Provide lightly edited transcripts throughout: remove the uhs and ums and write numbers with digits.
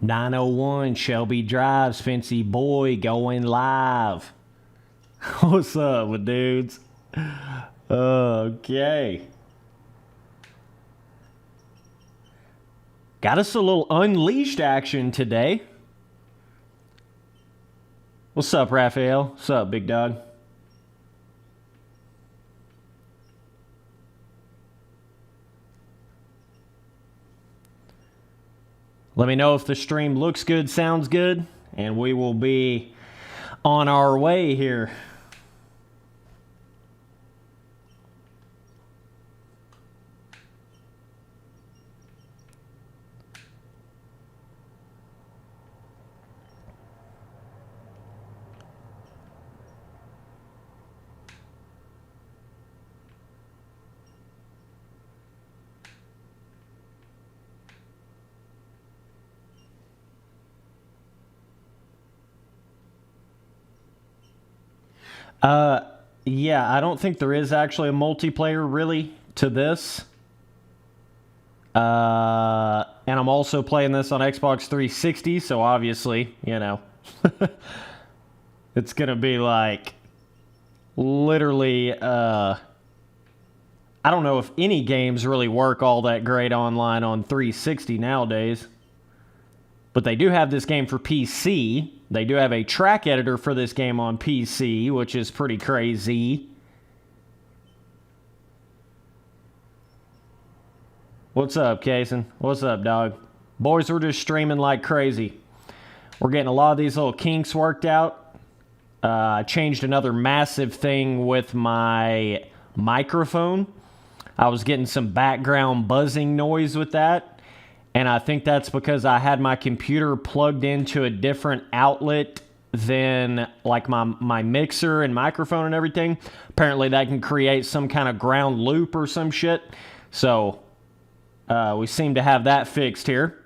901 Shelby Drive, Fancy Boy going live. What's up, my dudes? Okay. Got us a little Unleashed action today. What's up, Raphael? What's up, big dog? Let me know if the stream looks good, sounds good, and we will be on our way here. Yeah, I don't think there is actually a multiplayer really to this. And I'm also playing this on Xbox 360, so obviously, you know, it's gonna be like literally, I don't know if any games really work all that great online on 360 nowadays. But they do have this game for PC. They do have a track editor for this game on PC, which is pretty crazy. What's up, Kason? What's up, dog? Boys, we're just streaming like crazy. We're getting a lot of these little kinks worked out. I changed another massive thing with my microphone. I was getting some background buzzing noise with that. And I think that's because I had my computer plugged into a different outlet than like my mixer and microphone and everything. Apparently that can create some kind of ground loop or some shit. So we seem to have that fixed here.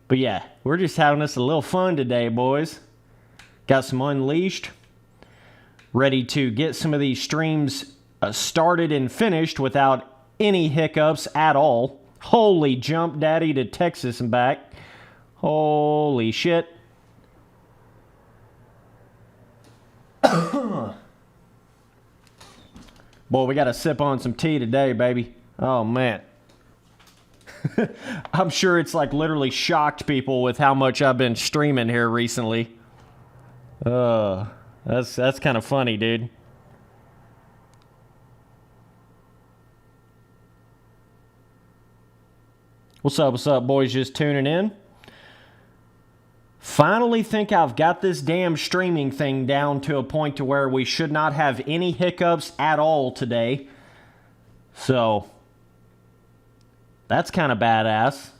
But yeah, we're just having us a little fun today, boys. Got some Unleashed. Ready to get some of these streams started and finished without any hiccups at all. Holy jump daddy to Texas and back. Holy shit. Boy, we got to sip on some tea today, baby. Oh, man. I'm sure it's like literally shocked people with how much I've been streaming here recently. That's kind of funny, dude. What's up, boys? Just tuning in. Finally think I've got this damn streaming thing down to a point to where we should not have any hiccups at all today. So, that's kind of badass.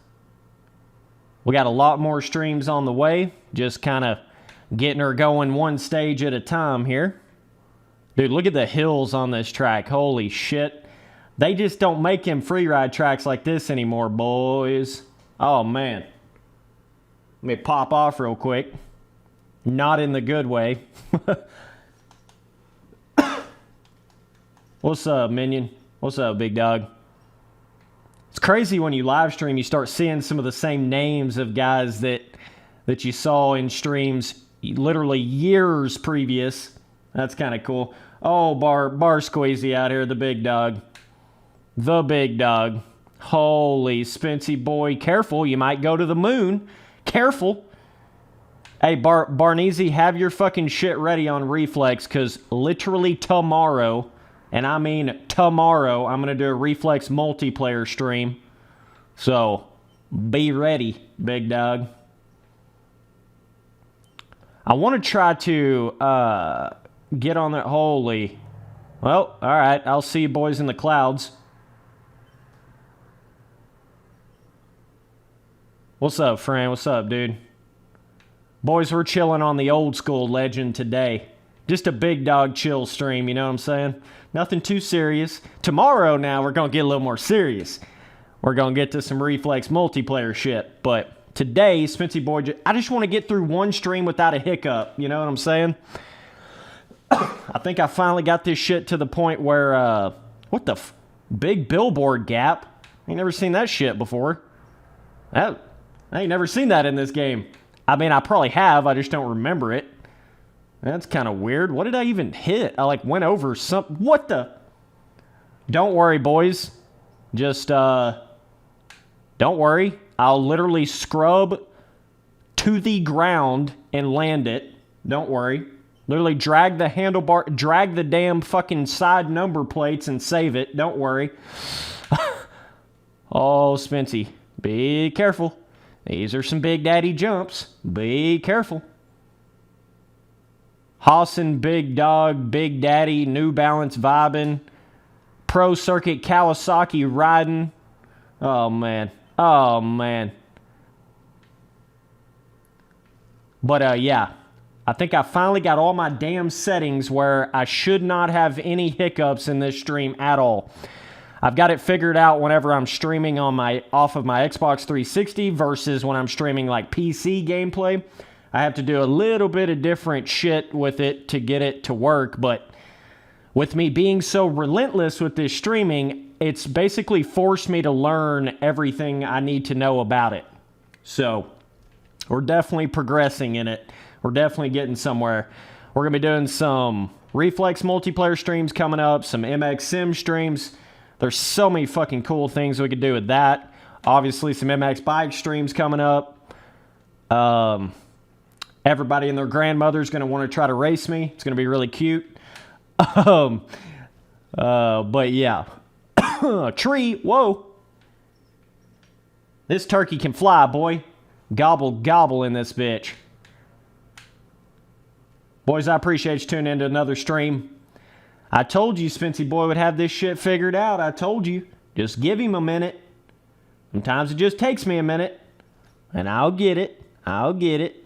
We got a lot more streams on the way. Just kind of getting her going one stage at a time here. Dude, look at the hills on this track. Holy shit. They just don't make him free ride tracks like this anymore, boys. Oh, man. Let me pop off real quick. Not in the good way. What's up, minion? What's up, big dog? It's crazy when you live stream, you start seeing some of the same names of guys that you saw in streams literally years previous. That's kind of cool. Oh, Bar Squeezy out here, the big dog. The big dog. Holy Spency boy. Careful, you might go to the moon. Careful. Hey, Barneasy, have your fucking shit ready on Reflex, because literally tomorrow, and I mean tomorrow, I'm going to do a Reflex multiplayer stream. So, be ready, big dog. I want to try to get on there. Holy. Well, alright. I'll see you boys in the clouds. What's up, friend? What's up, dude? Boys, we're chilling on the old school legend today. Just a big dog chill stream, you know what I'm saying? Nothing too serious. Tomorrow now, we're going to get a little more serious. We're going to get to some Reflex multiplayer shit. But today, Spency boy, I just want to get through one stream without a hiccup. You know what I'm saying? I think I finally got this shit to the point where, what the big billboard gap? I ain't never seen that shit before. I ain't never seen that in this game. I mean, I probably have. I just don't remember it. That's kind of weird. What did I even hit? I like went over something. What the? Don't worry, boys. Just, don't worry. I'll literally scrub to the ground and land it. Don't worry. Literally drag the handlebar, drag the damn fucking side number plates and save it. Don't worry. Oh, Spency. Be careful. These are some Big Daddy jumps. Be careful. Hassan, Big Dog, Big Daddy, New Balance vibing. Pro Circuit Kawasaki riding. Oh, man. Oh, man. But, yeah. I think I finally got all my damn settings where I should not have any hiccups in this stream at all. I've got it figured out whenever I'm streaming on off of my Xbox 360 versus when I'm streaming like PC gameplay. I have to do a little bit of different shit with it to get it to work, but with me being so relentless with this streaming, it's basically forced me to learn everything I need to know about it. So, we're definitely progressing in it. We're definitely getting somewhere. We're going to be doing some Reflex multiplayer streams coming up, some MX Sim streams. There's so many fucking cool things we could do with that. Obviously, some MX bike streams coming up. Everybody and their grandmother's going to want to try to race me. It's going to be really cute. But yeah. Tree, whoa. This turkey can fly, boy. Gobble, gobble in this bitch. Boys, I appreciate you tuning into another stream. I told you Spency Boy would have this shit figured out. I told you. Just give him a minute. Sometimes it just takes me a minute. And I'll get it. I'll get it.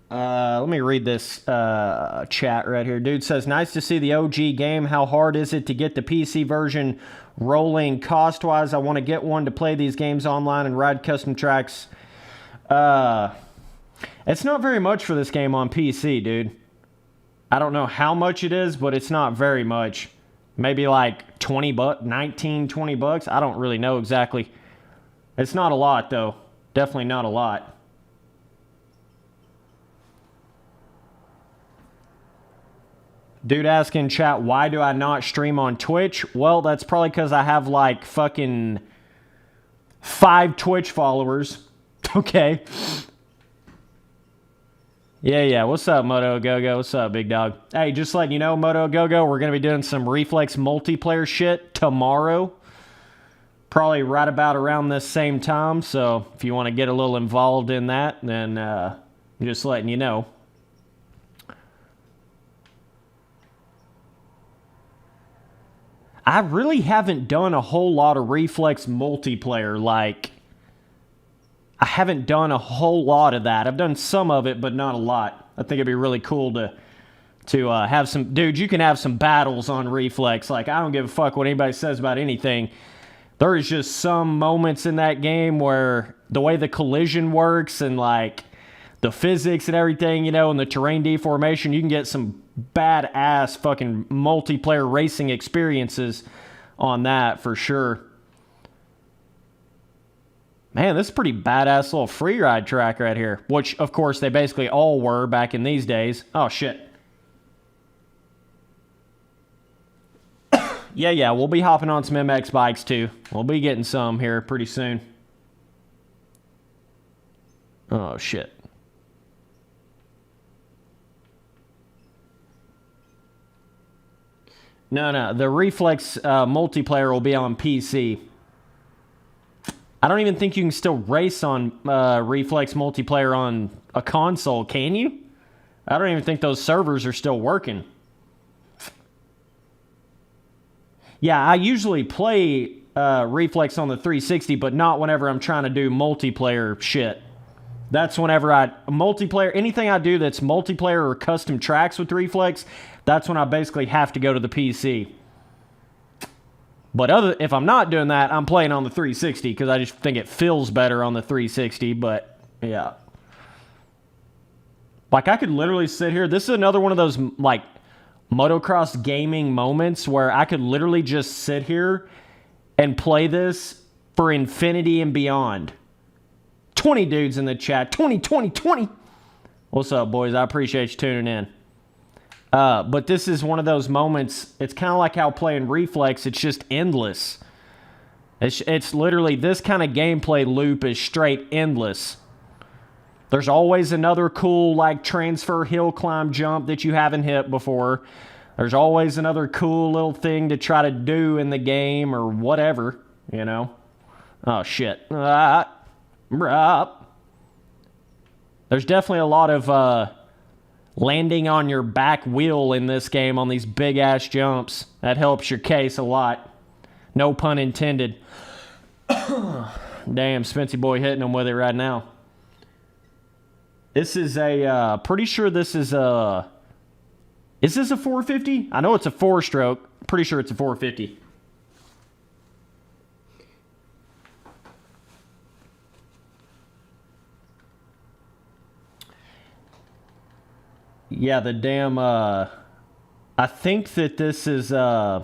Let me read this chat right here. Dude says, nice to see the OG game. How hard is it to get the PC version rolling cost-wise? I want to get one to play these games online and ride custom tracks. It's not very much for this game on PC, dude. I don't know how much it is, but it's not very much. Maybe like 20 bucks, 19, 20 bucks. I don't really know exactly. It's not a lot, though. Definitely not a lot. Dude asking chat, why do I not stream on Twitch? Well, that's probably because I have like fucking 5 Twitch followers. Okay. Yeah. What's up, Moto Go-Go? What's up, big dog? Hey, just letting you know, Moto Go-Go, we're going to be doing some Reflex multiplayer shit tomorrow. Probably right about around this same time. So if you want to get a little involved in that, then just letting you know. I really haven't done a whole lot of Reflex multiplayer. Like, I haven't done a whole lot of that. I've done some of it, but not a lot. I think it'd be really cool to have some... Dude, you can have some battles on Reflex. Like, I don't give a fuck what anybody says about anything. There is just some moments in that game where the way the collision works and, like, the physics and everything, you know, and the terrain deformation, you can get some badass fucking multiplayer racing experiences on that for sure. Man, this is a pretty badass little free ride track right here, which of course they basically all were back in these days. Oh shit. Yeah, we'll be hopping on some MX bikes too. We'll be getting some here pretty soon. Oh shit. No, the Reflex multiplayer will be on PC. I don't even think you can still race on Reflex multiplayer on a console, can you? I don't even think those servers are still working. Yeah, I usually play Reflex on the 360, but not whenever I'm trying to do multiplayer shit. That's whenever multiplayer, anything I do that's multiplayer or custom tracks with Reflex, that's when I basically have to go to the PC. But if I'm not doing that, I'm playing on the 360 because I just think it feels better on the 360, but yeah. Like I could literally sit here. This is another one of those like motocross gaming moments where I could literally just sit here and play this for infinity and beyond. 20 dudes in the chat. 20, 20, 20. What's up, boys? I appreciate you tuning in. But this is one of those moments. It's kind of like how playing Reflex, it's just endless. It's literally, this kind of gameplay loop is straight endless. There's always another cool, like, transfer hill climb jump that you haven't hit before. There's always another cool little thing to try to do in the game or whatever, you know. Oh, shit. There's definitely a lot of landing on your back wheel in this game on these big-ass jumps. That helps your case a lot. No pun intended. Damn, Spency boy hitting him with it right now. This is a, pretty sure this is a, is this a 450? I know it's a 4-stroke. Pretty sure it's a 450. Yeah, the damn, I think that this is, I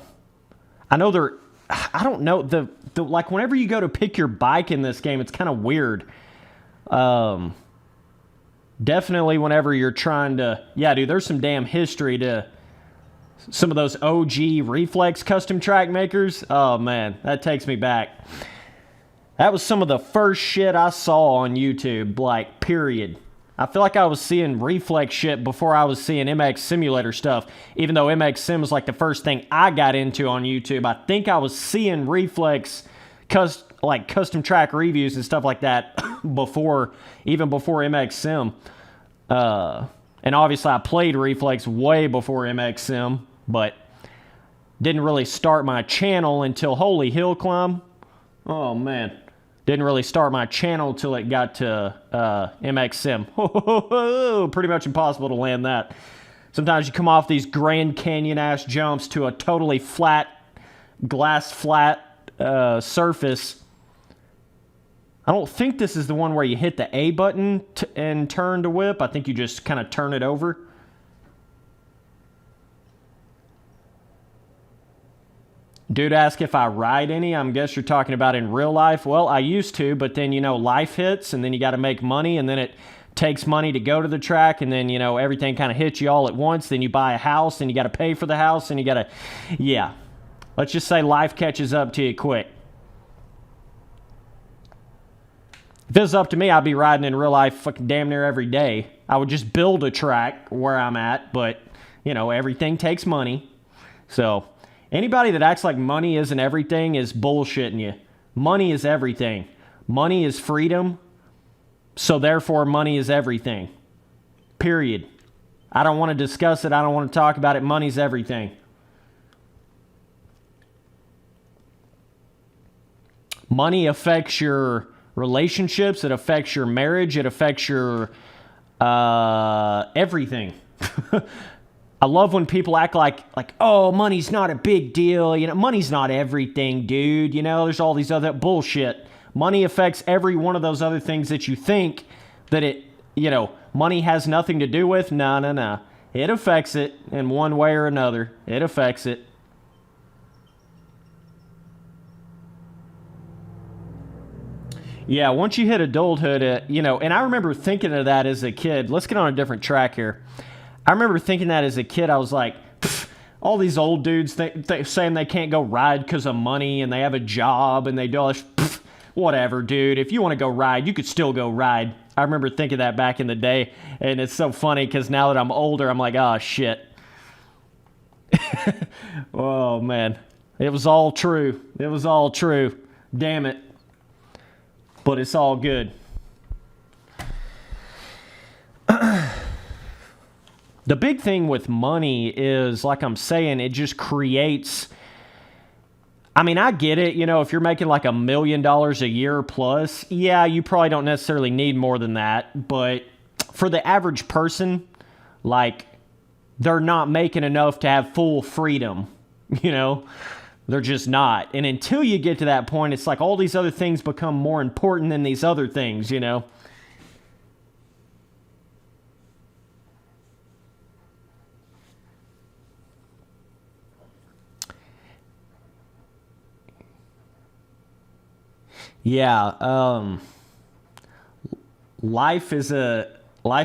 know they're, I don't know, the like, whenever you go to pick your bike in this game, it's kind of weird. Definitely whenever you're trying to... Yeah, dude, there's some damn history to some of those OG Reflex custom track makers. Oh, man, that takes me back. That was some of the first shit I saw on YouTube, like, period. I feel like I was seeing Reflex shit before I was seeing MX Simulator stuff, even though MX Sim was, like, the first thing I got into on YouTube. I think I was seeing Reflex custom track reviews and stuff like that before, even before MX Sim. And obviously I played Reflex way before MX Sim, but didn't really start my channel until Holy Hill Climb. Oh man, didn't really start my channel till it got to MX Sim. Pretty much impossible to land that. Sometimes you come off these Grand Canyon ass jumps to a totally flat, glass flat surface. I don't think this is the one where you hit the A button and turn to whip. I think you just kind of turn it over. Dude asked if I ride any. I guess you're talking about in real life. Well, I used to, but then, you know, life hits, and then you got to make money, and then it takes money to go to the track, and then, you know, everything kind of hits you all at once. Then you buy a house, and you got to pay for the house, and you got to... Yeah. Let's just say life catches up to you quick. If it was up to me, I'd be riding in real life fucking damn near every day. I would just build a track where I'm at, but, you know, everything takes money. So, anybody that acts like money isn't everything is bullshitting you. Money is everything. Money is freedom, so therefore money is everything. Period. I don't want to discuss it. I don't want to talk about it. Money's everything. Money affects your relationships, it affects your marriage, it affects your everything. I love when people act like, oh, money's not a big deal. You know, money's not everything, dude. You know, there's all these other bullshit. Money affects every one of those other things that you think that it, you know, money has nothing to do with. No. It affects it in one way or another. It affects it. Yeah, once you hit adulthood, you know, and I remember thinking of that as a kid. Let's get on a different track here. I remember thinking that as a kid. I was like, all these old dudes saying they can't go ride because of money and they have a job and they do all this. Whatever, dude. If you want to go ride, you could still go ride. I remember thinking that back in the day, and it's so funny because now that I'm older, I'm like, oh, shit. Oh, man. It was all true. It was all true. Damn it. But it's all good. The big thing with money is, like I'm saying, it just creates... I mean, I get it. You know, if you're making like $1 million a year plus, yeah, you probably don't necessarily need more than that. But for the average person, like, they're not making enough to have full freedom, you know? They're just not. And until you get to that point, it's like all these other things become more important than these other things, you know? Yeah, life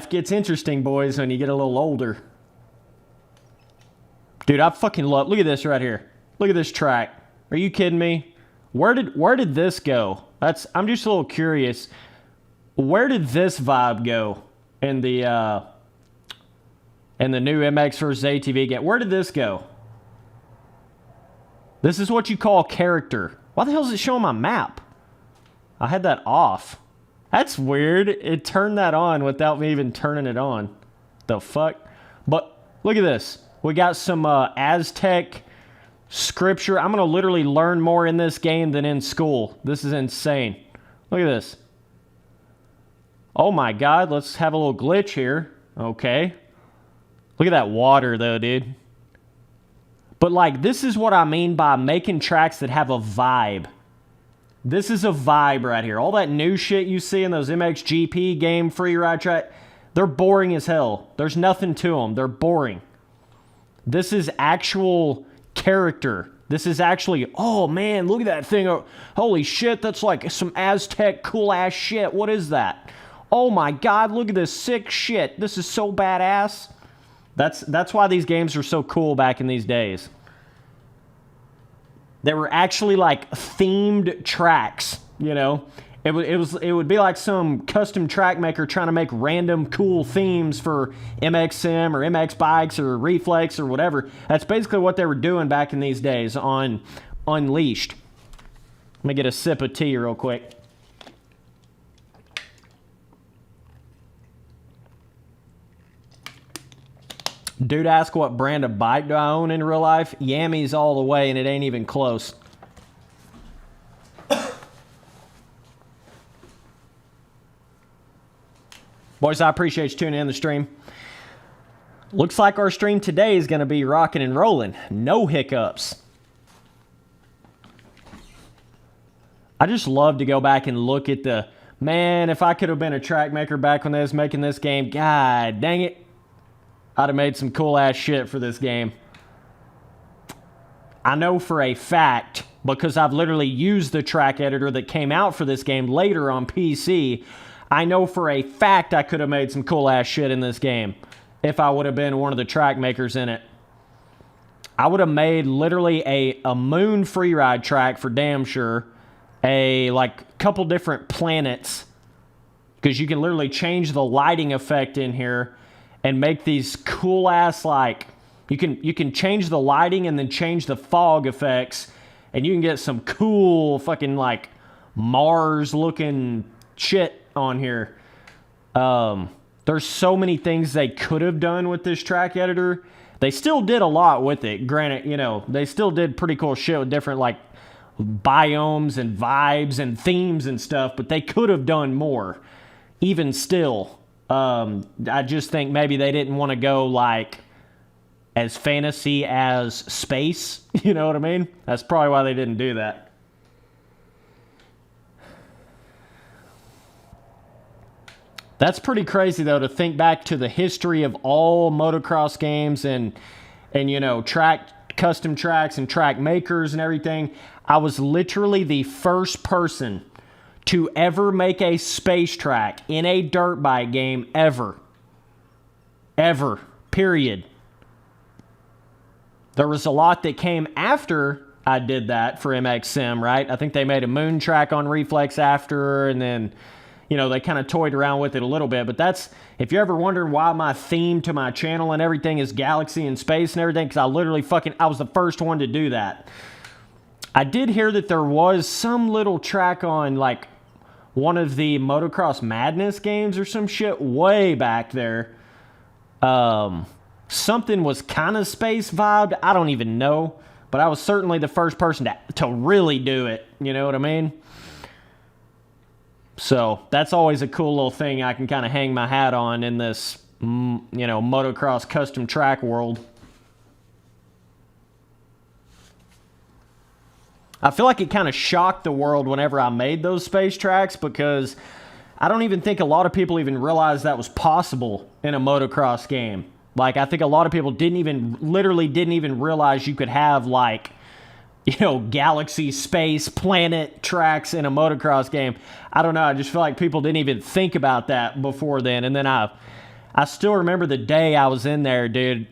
gets interesting, boys, when you get a little older. Dude, I fucking love, look at this right here. Look at this track. Are you kidding me? Where did this go? I'm just a little curious. Where did this vibe go in the new MX vs ATV game? Where did this go? This is what you call character. Why the hell is it showing my map? I had that off. That's weird. It turned that on without me even turning it on. The fuck? But look at this. We got some Aztec scripture. I'm going to literally learn more in this game than in school. This is insane. Look at this. Oh my god. Let's have a little glitch here. Okay. Look at that water though, dude. But like, this is what I mean by making tracks that have a vibe. This is a vibe right here. All that new shit you see in those MXGP game free ride track, they're boring as hell. There's nothing to them. They're boring. This is actual character. This is actually, oh man, look at that thing. Oh, holy shit, that's like some Aztec cool ass shit. What is that? Oh my god, look at this sick shit. This is so badass. That's why these games are so cool back in these days. They were actually like themed tracks, you know. It would be like some custom track maker trying to make random cool themes for MXM or MX bikes or Reflex or whatever. That's basically what they were doing back in these days on Unleashed. Let me get a sip of tea real quick. Dude asked what brand of bike do I own in real life? Yammy's all the way and it ain't even close. Boys, I appreciate you tuning in the stream. Looks like our stream today is going to be rocking and rolling. No hiccups. I just love to go back and look at the... Man, if I could have been a track maker back when they was making this game, god dang it. I'd have made some cool ass shit for this game. I know for a fact, because I've literally used the track editor that came out for this game later on PC, I know for a fact I could have made some cool ass shit in this game if I would have been one of the track makers in it. I would have made literally a moon freeride track for damn sure. A like couple different planets, because you can literally change the lighting effect in here and make these cool ass, like you can change the lighting and then change the fog effects, and you can get some cool fucking like Mars looking shit on here. There's so many things they could have done with this track editor. They still did a lot with it. Granted, you know, they still did pretty cool shit with different like biomes and vibes and themes and stuff, but they could have done more. Even still, I just think maybe they didn't want to go like as fantasy as space. You know what I mean? That's probably why they didn't do that. That's pretty crazy, though, to think back to the history of all motocross games and you know, custom tracks and track makers and everything. I was literally the first person to ever make a space track in a dirt bike game ever. Ever. Period. There was a lot that came after I did that for MXM, right? I think they made a moon track on Reflex after, and then... You know, they kind of toyed around with it a little bit, but that's, if you're ever wondering why my theme to my channel and everything is galaxy and space and everything, because I was the first one to do that. I did hear that there was some little track on, like, one of the Motocross Madness games or some shit way back there. Something was kind of space vibed. I don't even know, but I was certainly the first person to really do it. You know what I mean? So that's always a cool little thing I can kind of hang my hat on in this, you know, motocross custom track world. I feel like it kind of shocked the world whenever I made those space tracks, because I don't even think a lot of people even realized that was possible in a motocross game. Like, I think a lot of people literally didn't even realize you could have, like, galaxy, space, planet tracks in a motocross game. I don't know. I just feel like people didn't even think about that before then. And then I still remember the day I was in there, dude,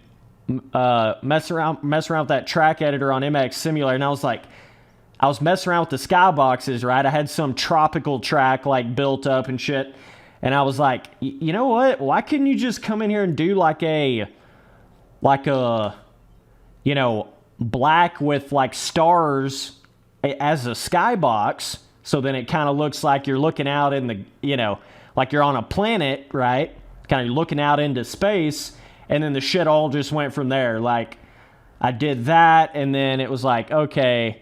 messing around with that track editor on MX Simulator, and I was messing around with the skyboxes, right? I had some tropical track like built up and shit, and I was like, you know what? Why couldn't you just come in here and do like a black with like stars as a skybox, so then it kind of looks like you're looking out in the, like you're on a planet, right? Kind of looking out into space, and then the shit all just went from there. Like, I did that, and then it was like, okay,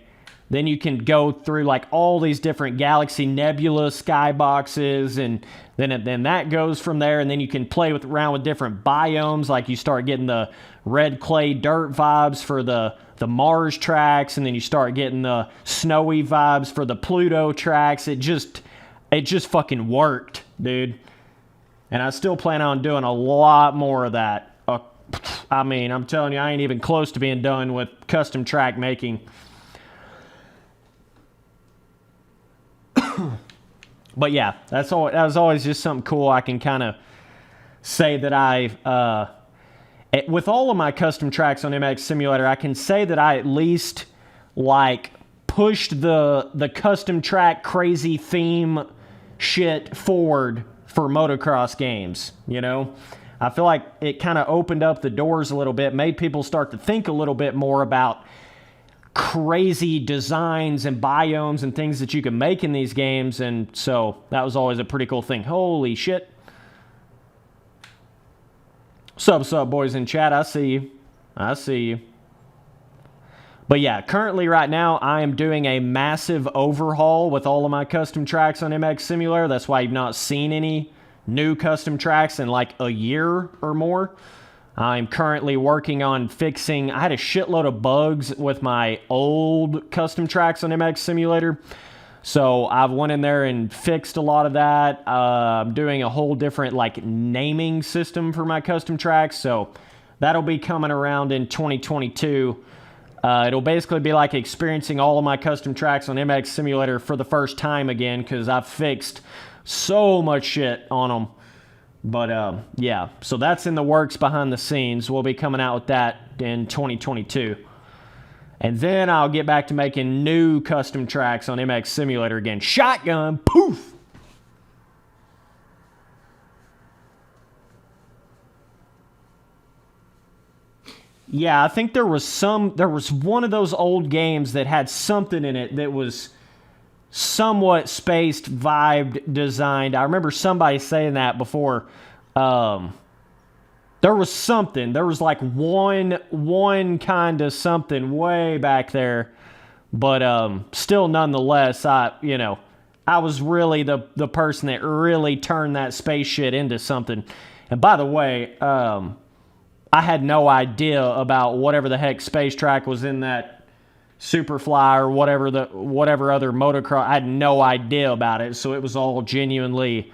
then you can go through like all these different galaxy nebula skyboxes, and then that goes from there, and then you can play around with different biomes. Like, you start getting the red clay dirt vibes for the Mars tracks, and then you start getting the snowy vibes for the Pluto tracks. It just fucking worked, dude. And I still plan on doing a lot more of that. I mean, I'm telling you, I ain't even close to being done with custom track making. But yeah, that was always just something cool. I can kind of say that with all of my custom tracks on MX Simulator, I can say that I at least like pushed the custom track crazy theme shit forward for motocross games. I feel like it kind of opened up the doors a little bit, made people start to think a little bit more about crazy designs and biomes and things that you can make in these games, and so that was always a pretty cool thing. Holy shit. Sup, boys in chat. I see you. But yeah, currently right now, I am doing a massive overhaul with all of my custom tracks on MX Simulator. That's why you've not seen any new custom tracks in like a year or more. I'm currently working on fixing... I had a shitload of bugs with my old custom tracks on MX Simulator. So I've went in there and fixed a lot of that. I'm doing a whole different like naming system for my custom tracks. So that'll be coming around in 2022. It'll basically be like experiencing all of my custom tracks on MX Simulator for the first time again, because I've fixed so much shit on them. But yeah, so that's in the works behind the scenes. We'll be coming out with that in 2022. And then I'll get back to making new custom tracks on MX Simulator again. Shotgun, poof! Yeah, I think there was one of those old games that had something in it that was somewhat spaced, vibed, designed. I remember somebody saying that before. There was something. There was like one kind of something way back there. But still, nonetheless, I was really the person that really turned that space shit into something. And by the way, I had no idea about whatever the heck space track was in that Superfly or whatever other motocross. I had no idea about it, so it was all genuinely,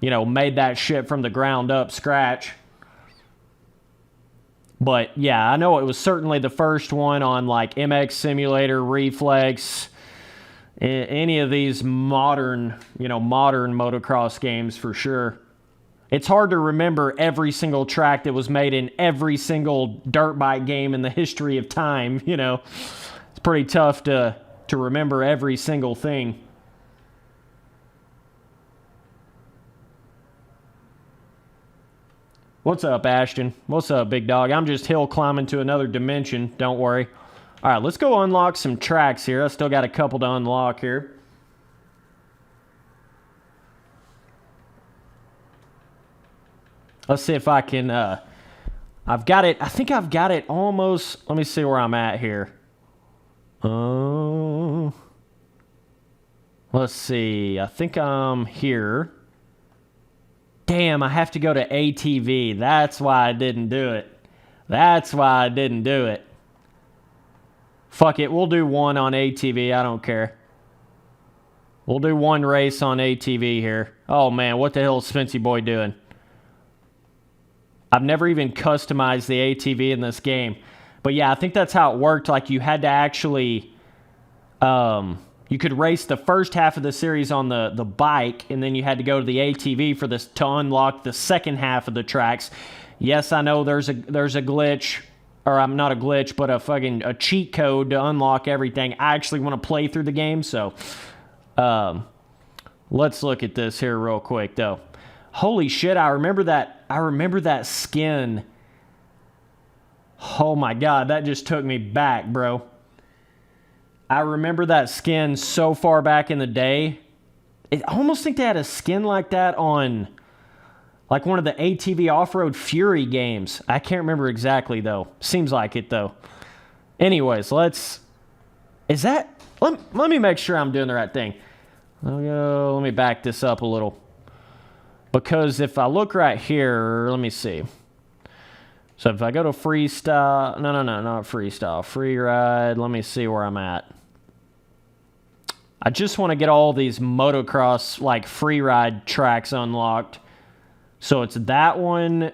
made that shit from the ground up, scratch. But yeah, I know it was certainly the first one on like MX Simulator, Reflex, any of these modern motocross games for sure. It's hard to remember every single track that was made in every single dirt bike game in the history of time, It's pretty tough to remember every single thing. What's up, Ashton? What's up, big dog? I'm just hill climbing to another dimension. Don't worry. All right, let's go unlock some tracks here. I still got a couple to unlock here. Let's see if I can... I've got it... I think I've got it almost... Let me see where I'm at here. Let's see. I think I'm here. Damn, I have to go to ATV. That's why I didn't do it. Fuck it. We'll do one on ATV. I don't care. We'll do one race on ATV here. Oh, man. What the hell is Spency Boy doing? I've never even customized the ATV in this game. But yeah, I think that's how it worked. Like, you had to actually You could race the first half of the series on the bike, and then you had to go to the ATV for this to unlock the second half of the tracks. Yes, I know there's a glitch, or I'm not a glitch, but a cheat code to unlock everything. I actually want to play through the game, so let's look at this here real quick though. Holy shit, I remember that skin. Oh my god, that just took me back, bro. I remember that skin so far back in the day. I almost think they had a skin like that on like one of the ATV Off-Road Fury games. I can't remember exactly though. Seems like it though. Anyways, let me make sure I'm doing the right thing. Let me back this up a little. Because if I look right here, let me see. So if I go to freestyle, no, not freestyle, free ride, let me see where I'm at. I just want to get all these motocross, like, free ride tracks unlocked. So it's that one,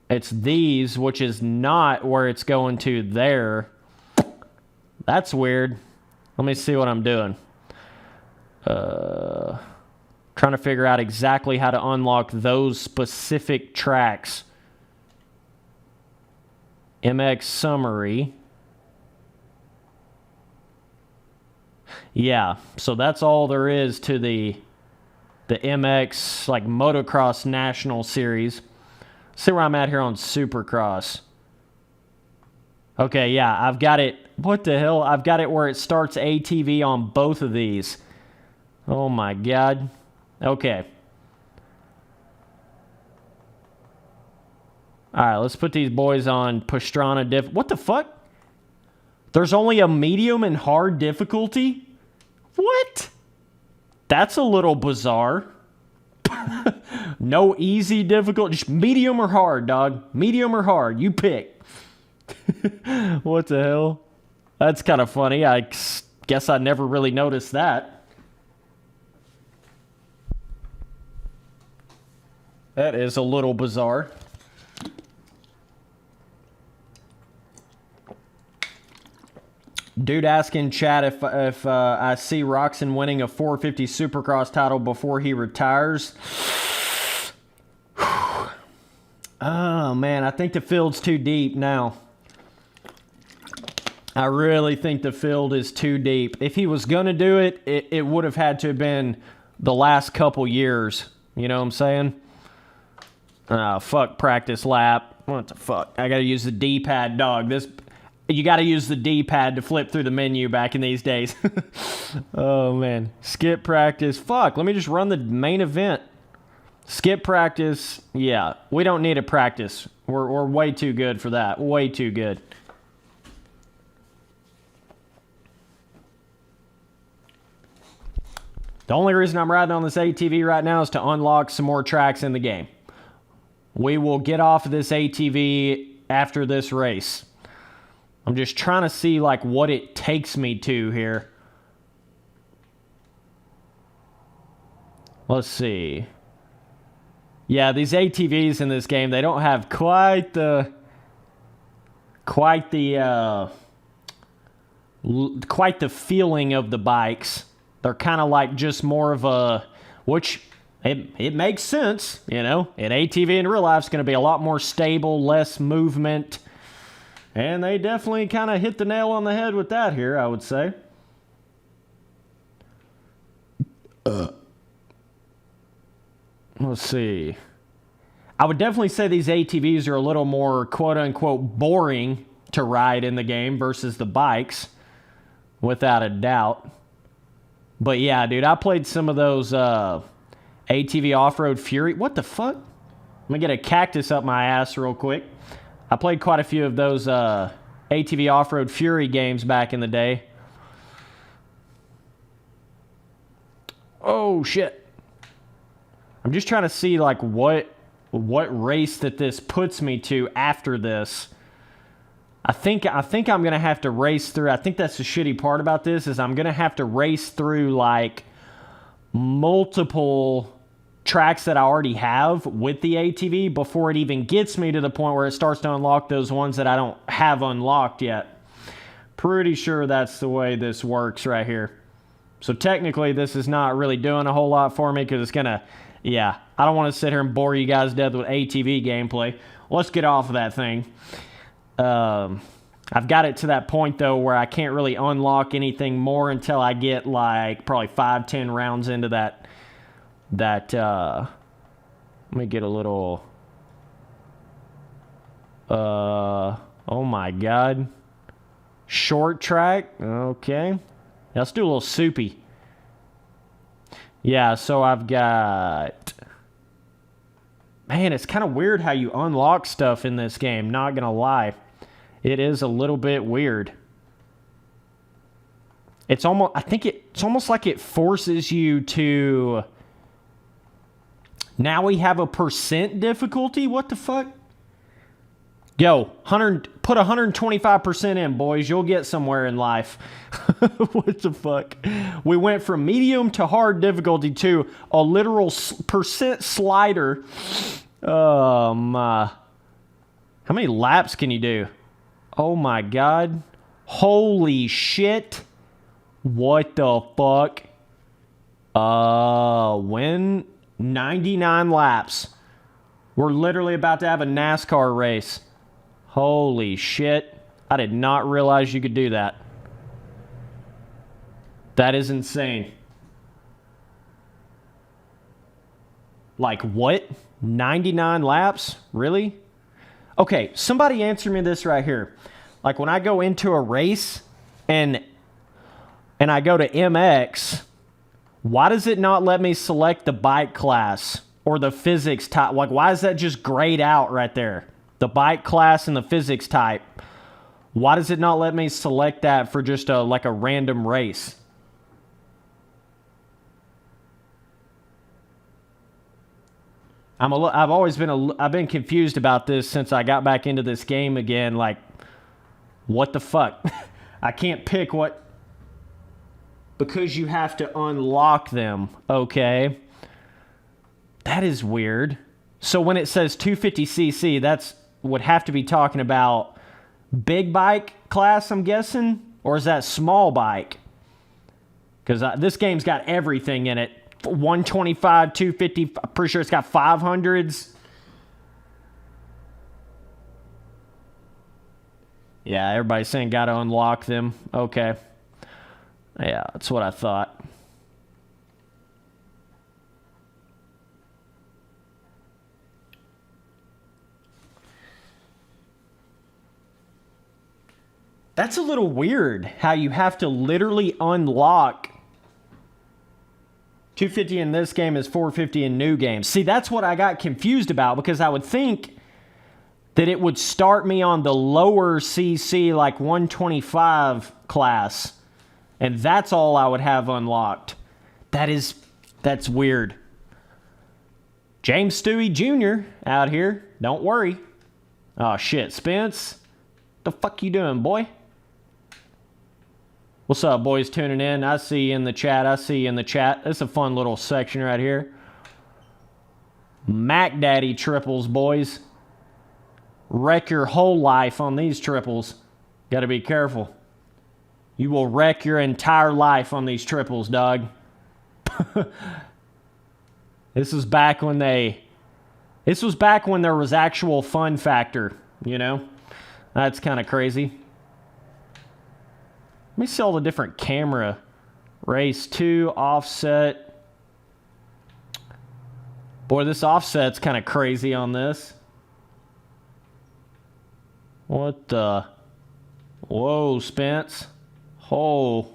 it's these, which is not where it's going to there. That's weird. Let me see what I'm doing. Trying to figure out exactly how to unlock those specific tracks. MX summary. Yeah, so that's all there is to the MX like Motocross National Series. See where I'm at here on Supercross. Okay, yeah, I've got it. What the hell? I've got it where it starts ATV on both of these. Oh my god. Okay. Alright, let's put these boys on Pastrana diff. What the fuck? There's only a medium and hard difficulty? What? That's a little bizarre. No easy difficulty. Just medium or hard, dog. Medium or hard. You pick. What the hell? That's kind of funny. I guess I never really noticed that. That is a little bizarre. Dude asking chat if I see Roxon winning a 450 Supercross title before he retires. Oh, man, I think the field's too deep now. I really think the field is too deep. If he was going to do it, it would have had to have been the last couple years. You know what I'm saying? Fuck practice lap. What the fuck? I got to use the D-pad, dog. You got to use the D-pad to flip through the menu back in these days. Oh, man. Skip practice. Fuck, let me just run the main event. Skip practice. Yeah, we don't need a practice. We're way too good for that. Way too good. The only reason I'm riding on this ATV right now is to unlock some more tracks in the game. We will get off of this ATV after this race. I'm just trying to see like what it takes me to here. Let's see. Yeah, these ATVs in this game, they don't have quite the feeling of the bikes. They're kind of like just more of a, which it makes sense, you know. An ATV in real life is going to be a lot more stable, less movement. And they definitely kind of hit the nail on the head with that here, I would say. Let's see. I would definitely say these ATVs are a little more quote-unquote boring to ride in the game versus the bikes, without a doubt. But yeah, dude, I played some of those ATV Off-Road Fury. What the fuck? Let me get a cactus up my ass real quick. I played quite a few of those ATV Off-Road Fury games back in the day. Oh, shit. I'm just trying to see, like, what race that this puts me to after this. I think I'm going to have to race through. I think that's the shitty part about this, is I'm going to have to race through, like, multiple tracks that I already have with the ATV before it even gets me to the point where it starts to unlock those ones that I don't have unlocked yet. Pretty sure that's the way this works right here. So technically, this is not really doing a whole lot for me because it's going to... Yeah, I don't want to sit here and bore you guys to death with ATV gameplay. Let's get off of that thing. I've got it to that point, though, where I can't really unlock anything more until I get, like, probably 5-10 rounds into that... let me get a little... oh my god. Short track. Okay. Let's do a little soupy. Yeah, so I've got... Man, it's kind of weird how you unlock stuff in this game, not gonna lie. It is a little bit weird. It's almost... I think it's almost like it forces you to... Now we have a % difficulty? What the fuck? Yo, put 125% in, boys. You'll get somewhere in life. What the fuck? We went from medium to hard difficulty to a literal % slider. Oh, my. How many laps can you do? Oh, my God. Holy shit. What the fuck? When? 99 laps. We're literally about to have a NASCAR race. Holy shit. I did not realize you could do that. That is insane. Like what? 99 laps? Really? Okay, somebody answer me this right here. Like when I go into a race and I go to MX, why does it not let me select the bike class or the physics type? Like why is that just grayed out right there? The bike class and the physics type. Why does it not let me select that for just like a random race? I've been confused about this since I got back into this game again. Like, what the fuck? I can't pick what... Because you have to unlock them. Okay. That is weird. So when it says 250cc, that's would have to be talking about big bike class, I'm guessing? Or is that small bike? Because this game's got everything in it. 125, 250, I'm pretty sure it's got 500s. Yeah, everybody's saying gotta unlock them. Okay. Yeah, that's what I thought. That's a little weird how you have to literally unlock 250 in this game is 450 in new games. See, that's what I got confused about because I would think that it would start me on the lower CC, like 125 class, and that's all I would have unlocked. That's weird. James Stewie Jr. out here. Don't worry. Oh, shit. Spence? The fuck you doing, boy? What's up, boys tuning in? I see you in the chat. It's a fun little section right here. Mac Daddy triples, boys. Wreck your whole life on these triples. Got to be careful. You will wreck your entire life on these triples, dog. This was back when there was actual fun factor, you know? That's kind of crazy. Let me see all the different camera. Race 2, offset. Boy, this offset's kind of crazy on this. What the? Whoa, Spence. Oh.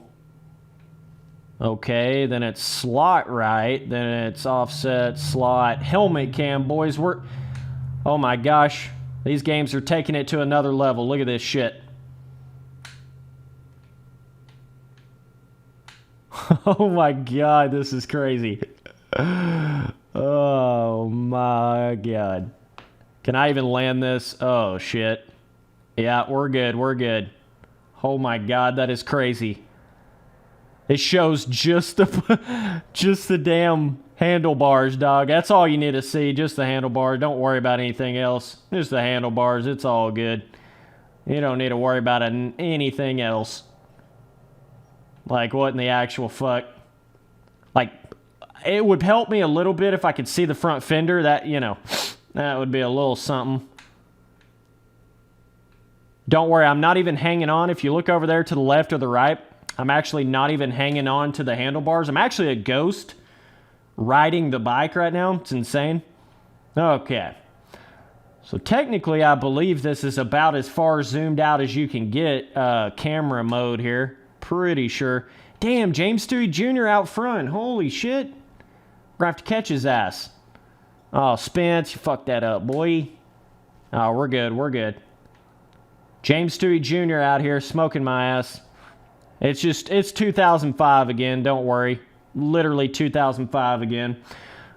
Okay, then it's slot right. Then it's offset, slot, helmet cam. Boys, oh my gosh. These games are taking it to another level. Look at this shit. Oh my god, this is crazy. Oh my god. Can I even land this? Oh shit. Yeah, we're good, we're good. Oh my god, that is crazy. It shows just the damn handlebars, dog. That's all you need to see, just the handlebars. Don't worry about anything else. Just the handlebars, it's all good. You don't need to worry about anything else. Like, what in the actual fuck? Like, it would help me a little bit if I could see the front fender. That, you know, that would be a little something. Don't worry, I'm not even hanging on. If you look over there to the left or the right, I'm actually not even hanging on to the handlebars. I'm actually a ghost riding the bike right now. It's insane. Okay. So technically, I believe this is about as far zoomed out as you can get camera mode here. Pretty sure. Damn, James Stewie Jr. out front. Holy shit. We're gonna have to catch his ass. Oh, Spence, you fucked that up, boy. Oh, we're good. We're good. James Stewie Jr. out here smoking my ass. It's 2005 again. Don't worry. Literally 2005 again.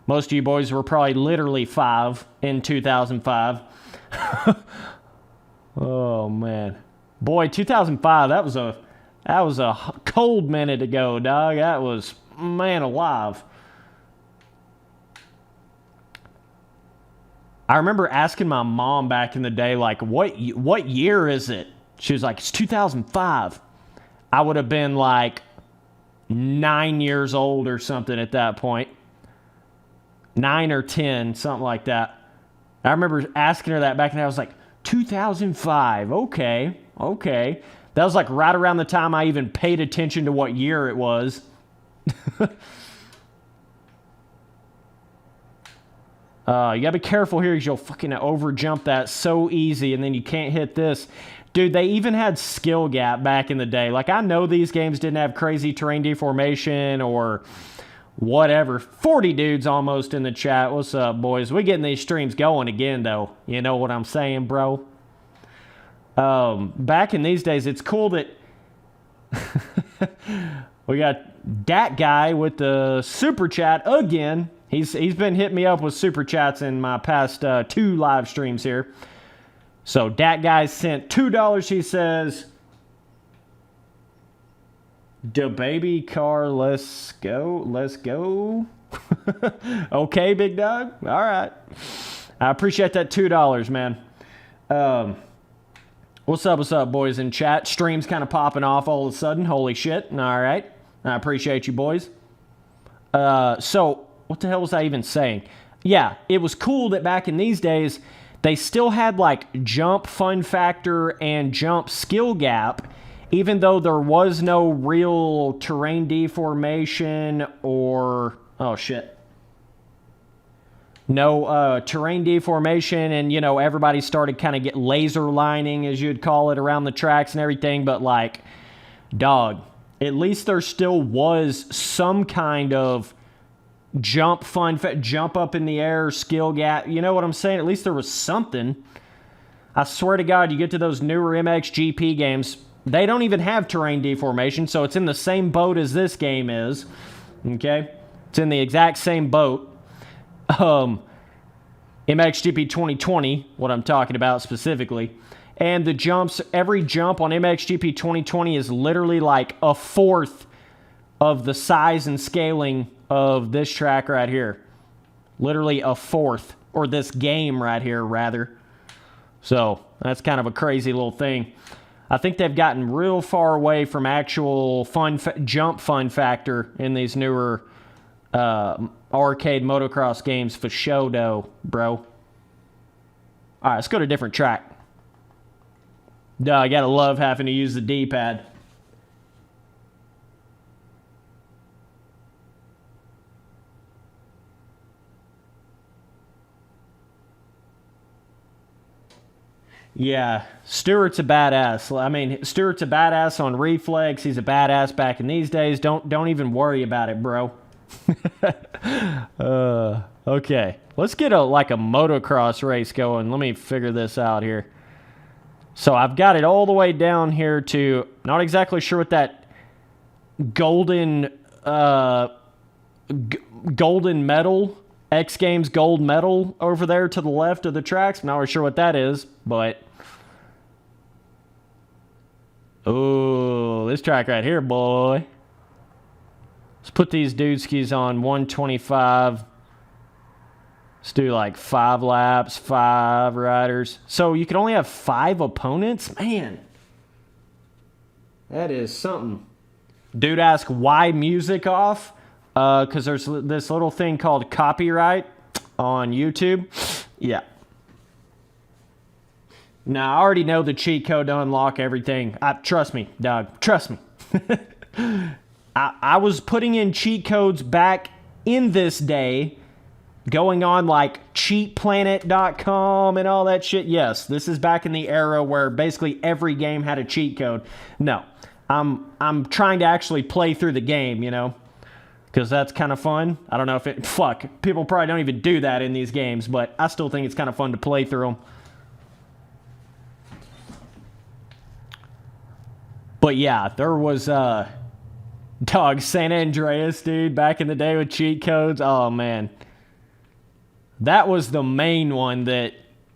Most of you boys were probably literally 5 in 2005. Oh, man. Boy, 2005, that was a cold minute ago, dog. That was, man alive. I remember asking my mom back in the day, like, what year is it? She was like, it's 2005. I would have been like 9 years old or something at that point. 9 or 10, something like that. I remember asking her that back then. I was like, 2005. Okay. That was like right around the time I even paid attention to what year it was. You gotta be careful here because you'll fucking over jump that so easy and then you can't hit this. Dude, they even had skill gap back in the day. Like, I know these games didn't have crazy terrain deformation or whatever. 40 dudes almost in the chat. What's up, boys? We getting these streams going again, though. You know what I'm saying, bro? Back in these days, it's cool that we got that guy with the super chat again. He's been hitting me up with super chats in my past 2 live streams here. So that guy sent $2. He says, "Da baby car, let's go." Okay, big dog. All right. I appreciate that $2, man. What's up, boys in chat? Stream's kind of popping off all of a sudden. Holy shit. All right. I appreciate you, boys. So what the hell was I even saying? Yeah, it was cool that back in these days, they still had like jump fun factor and jump skill gap, even though there was no real terrain deformation or, oh shit. No terrain deformation, and you know, everybody started kind of get laser lining, as you'd call it, around the tracks and everything, but like, dog, at least there still was some kind of jump jump up in the air, skill gap. You know what I'm saying? At least there was something. I swear to God, you get to those newer MXGP games, they don't even have terrain deformation, so it's in the same boat as this game is. Okay? It's in the exact same boat. MXGP 2020, what I'm talking about specifically. And the jumps, every jump on MXGP 2020 is literally like a fourth of the size and scaling of this track right here. Literally a fourth, or this game right here, rather. So, that's kind of a crazy little thing. I think they've gotten real far away from actual jump fun factor in these newer arcade motocross games for show, though, bro. All right, let's go to a different track. Duh, I gotta love having to use the D-pad. Yeah, Stewart's a badass. I mean, Stewart's a badass on Reflex. He's a badass back in these days. Don't even worry about it, bro. Okay, let's get a motocross race going. Let me figure this out here. So I've got it all the way down here to, not exactly sure what that golden medal, X Games gold medal over there to the left of the tracks. I'm not really sure what that is, but oh, this track right here, boy. Let's put these dude skis on 125. Let's do like 5 laps, 5 riders. So you can only have 5 opponents? Man. That is something. Dude asked why music off? Because there's this little thing called copyright on YouTube. Yeah. Now, I already know the cheat code to unlock everything. Trust me, dog. Trust me. I was putting in cheat codes back in this day, going on like cheatplanet.com and all that shit. Yes, this is back in the era where basically every game had a cheat code. No, I'm trying to actually play through the game, you know, because that's kind of fun. I don't know if it... Fuck, people probably don't even do that in these games, but I still think it's kind of fun to play through them. But yeah, there was, dog, San Andreas, dude, back in the day with cheat codes. Oh, man. That was the main one that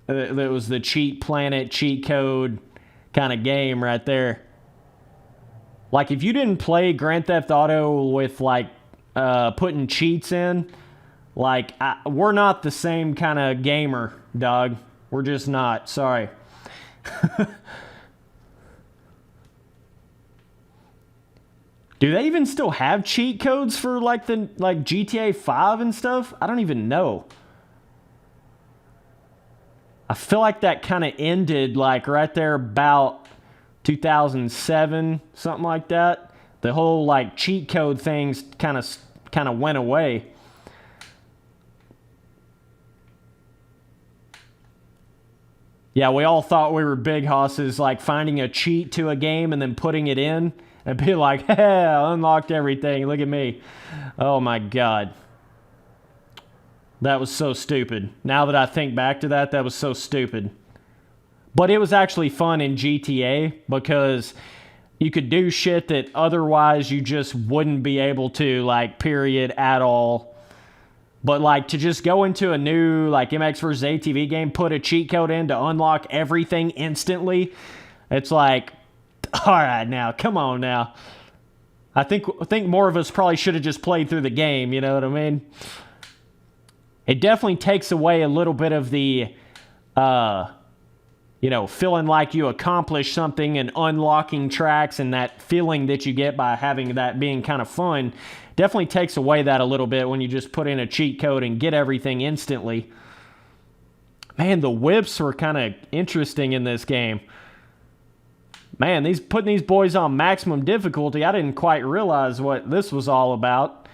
was the cheat planet, cheat code kind of game right there. Like, if you didn't play Grand Theft Auto with, like, putting cheats in, like, we're not the same kind of gamer, dog. We're just not. Sorry. Do they even still have cheat codes for like GTA 5 and stuff? I don't even know. I feel like that kind of ended like right there about 2007, something like that. The whole like cheat code things kind of went away. Yeah, we all thought we were big hosses, like finding a cheat to a game and then putting it in. And be like, hey, I unlocked everything. Look at me. Oh, my God. That was so stupid. Now that I think back to that, that was so stupid. But it was actually fun in GTA because you could do shit that otherwise you just wouldn't be able to, like, period, at all. But, like, to just go into a new, like, MX vs. ATV game, put a cheat code in to unlock everything instantly, it's like... All right, now, come on now. I think more of us probably should have just played through the game, you know what I mean? It definitely takes away a little bit of the, you know, feeling like you accomplished something and unlocking tracks and that feeling that you get by having that being kind of fun. Definitely takes away that a little bit when you just put in a cheat code and get everything instantly. Man, the whips were kind of interesting in this game. Man, putting these boys on maximum difficulty, I didn't quite realize what this was all about.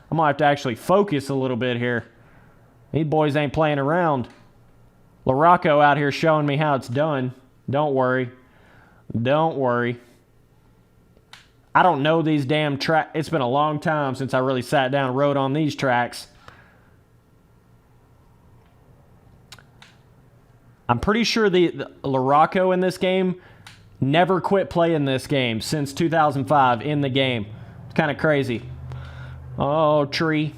I'm going to have to actually focus a little bit here. These boys ain't playing around. LaRocco out here showing me how it's done. Don't worry. Don't worry. I don't know these damn tracks. It's been a long time since I really sat down and rode on these tracks. I'm pretty sure the LaRocco in this game... never quit playing this game since 2005 in the game. It's kind of crazy. Oh, tree.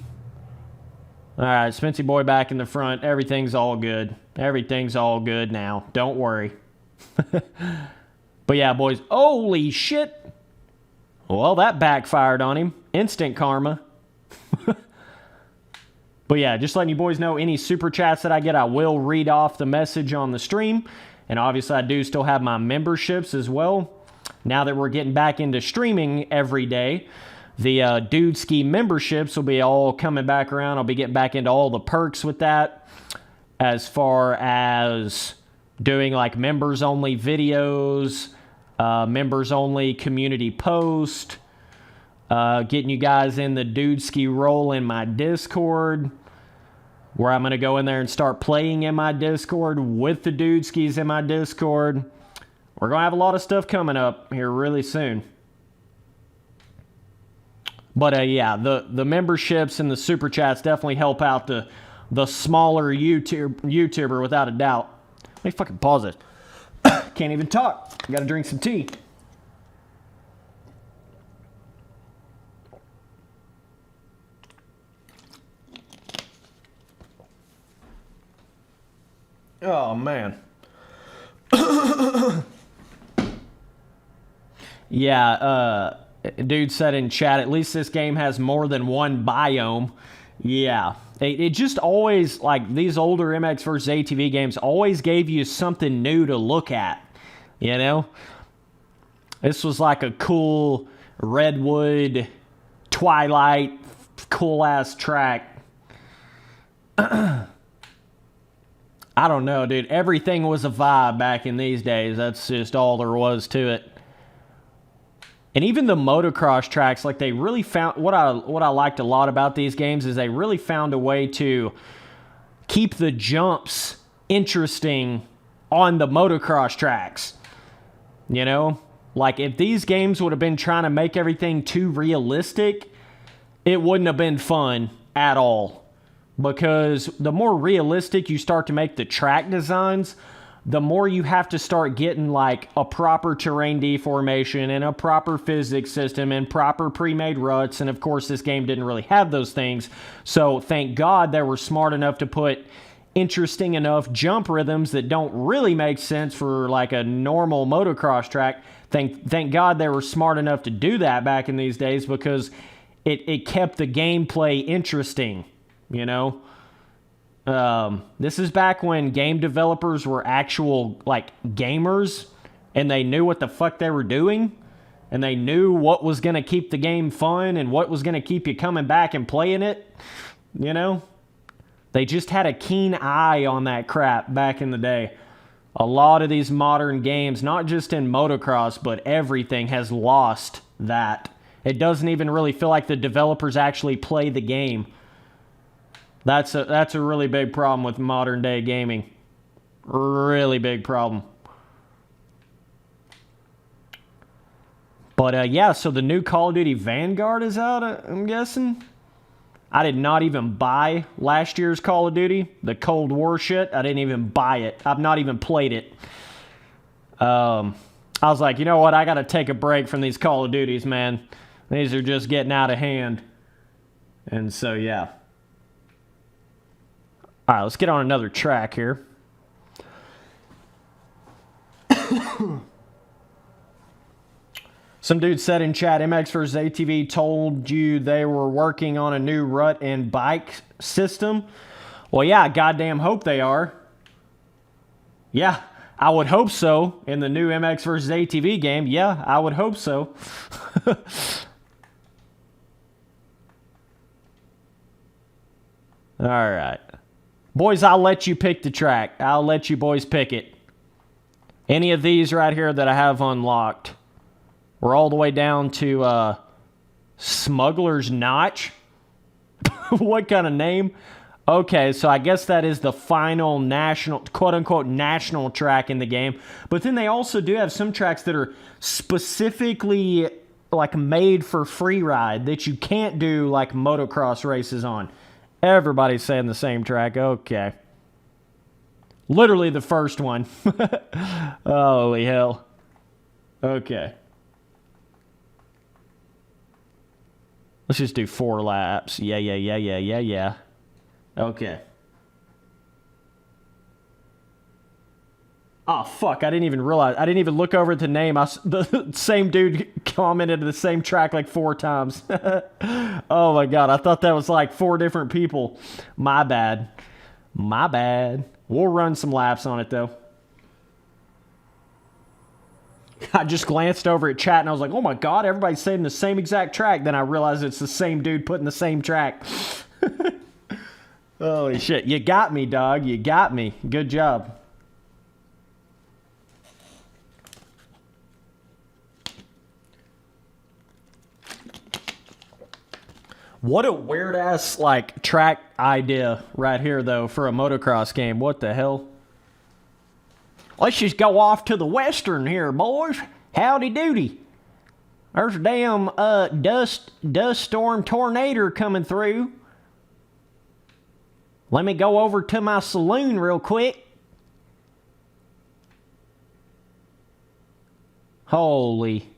All right, Spency boy back in the front. Everything's all good. Everything's all good now. Don't worry. But yeah, boys. Holy shit. Well, that backfired on him. Instant karma. But yeah, just letting you boys know, any super chats that I get, I will read off the message on the stream. And obviously, I do still have my memberships as well. Now that we're getting back into streaming every day, the Dude Ski memberships will be all coming back around. I'll be getting back into all the perks with that, as far as doing like members-only videos, members-only community post, getting you guys in the Dude Ski role in my Discord, where I'm going to go in there and start playing in my Discord with the Dude Skis in my Discord. We're going to have a lot of stuff coming up here really soon. But yeah, the memberships and the super chats definitely help out the smaller YouTuber without a doubt. Let me fucking pause it. Can't even talk. Got to drink some tea. Oh, man. Yeah, dude said in chat, at least this game has more than one biome. Yeah, It just always, like, these older MX versus ATV games always gave you something new to look at, you know? This was like a cool redwood, twilight, cool-ass track. I don't know, dude. Everything was a vibe back in these days. That's just all there was to it. And even the motocross tracks, like, they really found, what I liked a lot about these games is they really found a way to keep the jumps interesting on the motocross tracks. You know? Like, if these games would have been trying to make everything too realistic, it wouldn't have been fun at all. Because the more realistic you start to make the track designs, the more you have to start getting, like, a proper terrain deformation and a proper physics system and proper pre-made ruts. And of course, this game didn't really have those things. So thank God they were smart enough to put interesting enough jump rhythms that don't really make sense for, like, a normal motocross track. Thank God they were smart enough to do that back in these days, because it kept the gameplay interesting, you know? This is back when game developers were actual, like, gamers, and they knew what the fuck they were doing, and they knew what was going to keep the game fun and what was going to keep you coming back and playing it, you know? They just had a keen eye on that crap back in the day. A lot of these modern games, not just in motocross, but everything has lost that. It doesn't even really feel like the developers actually play the game. That's a really big problem with modern day gaming. Really big problem. But yeah, so the new Call of Duty Vanguard is out, I'm guessing. I did not even buy last year's Call of Duty, the Cold War shit. I didn't even buy it. I've not even played it. I was like, you know what? I got to take a break from these Call of Duties, man. These are just getting out of hand. And so, yeah. All right, let's get on another track here. Some dude said in chat, MX vs. ATV told you they were working on a new rut and bike system. Well, yeah, I goddamn hope they are. Yeah, I would hope so. In the new MX vs. ATV game, yeah, I would hope so. All right. Boys, I'll let you pick the track. I'll let you boys pick it. Any of these right here that I have unlocked. We're all the way down to Smuggler's Notch. What kind of name? Okay, so I guess that is the final national, quote-unquote, national track in the game. But then they also do have some tracks that are specifically, like, made for free ride that you can't do, like, motocross races on. Everybody's saying the same track. Okay. Literally the first one. Holy hell. Okay. Let's just do 4 laps. Yeah. Okay. Oh, fuck. I didn't even realize. I didn't even look over at the name. The same dude commented the same track like 4 times. Oh, my God. I thought that was like 4 different people. My bad. My bad. We'll run some laps on it, though. I just glanced over at chat and I was like, oh, my God. Everybody's saying the same exact track. Then I realized it's the same dude putting the same track. Holy shit. You got me, dog. You got me. Good job. What a weird-ass, like, track idea right here, though, for a motocross game. What the hell? Let's just go off to the western here, boys. Howdy doody. There's a damn dust storm tornado coming through. Let me go over to my saloon real quick. Holy.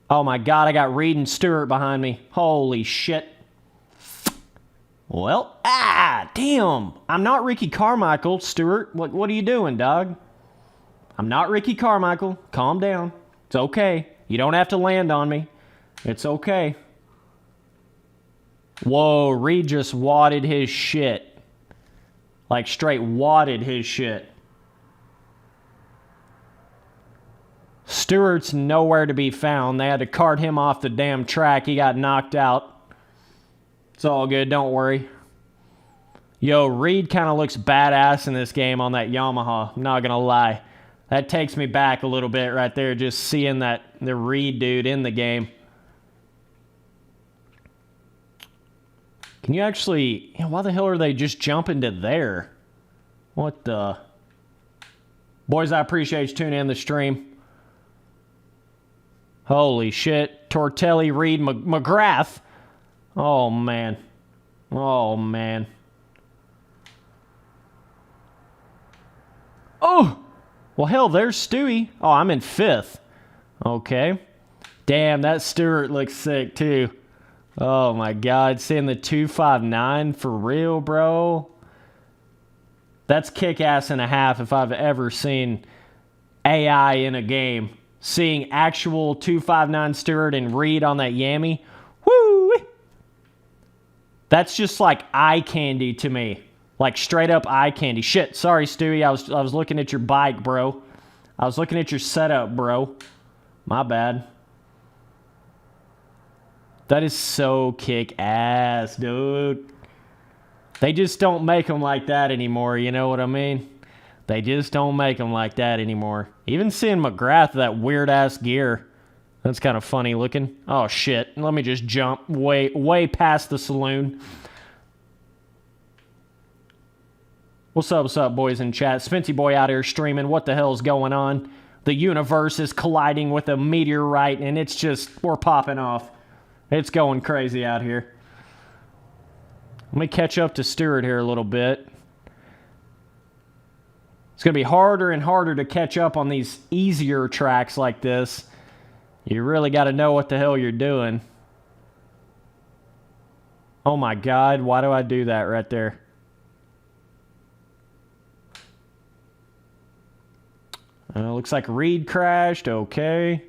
Oh, my God, I got Reed and Stewart behind me. Holy shit. Well, damn. I'm not Ricky Carmichael, Stewart. What are you doing, dog? I'm not Ricky Carmichael. Calm down. It's okay. You don't have to land on me. It's okay. Whoa, Reed just wadded his shit. Like straight wadded his shit. Stewart's nowhere to be found. They had to cart him off the damn track. He got knocked out. It's all good, don't worry. Yo, Reed kind of looks badass in this game on that Yamaha. I'm not going to lie. That takes me back a little bit right there, just seeing the Reed dude in the game. Can you actually... why the hell are they just jumping to there? What the... Boys, I appreciate you tuning in the stream. Holy shit. Tortelli, Reed, McGrath. Oh, man. Oh, man. Oh! Well, hell, there's Stewie. Oh, I'm in 5th. Okay. Damn, that Stewart looks sick, too. Oh, my God. Seeing the 259 for real, bro. That's kick-ass and a half if I've ever seen AI in a game. Seeing actual 259 Stewart and Reed on that Yami. Woo! That's just like eye candy to me. Like straight up eye candy. Shit, sorry, Stewie. I was looking at your bike, bro. I was looking at your setup, bro. My bad. That is so kick-ass, dude. They just don't make them like that anymore, you know what I mean? They just don't make them like that anymore. Even seeing McGrath, that weird-ass gear. That's kind of funny looking. Oh, shit. Let me just jump way past the saloon. What's up, boys in chat? Spency Boy out here streaming. What the hell's going on? The universe is colliding with a meteorite, and it's just... we're popping off. It's going crazy out here. Let me catch up to Stewart here a little bit. It's going to be harder and harder to catch up on these easier tracks like this. You really got to know what the hell you're doing. Oh my God, why do I do that right there? Looks like Reed crashed. Okay.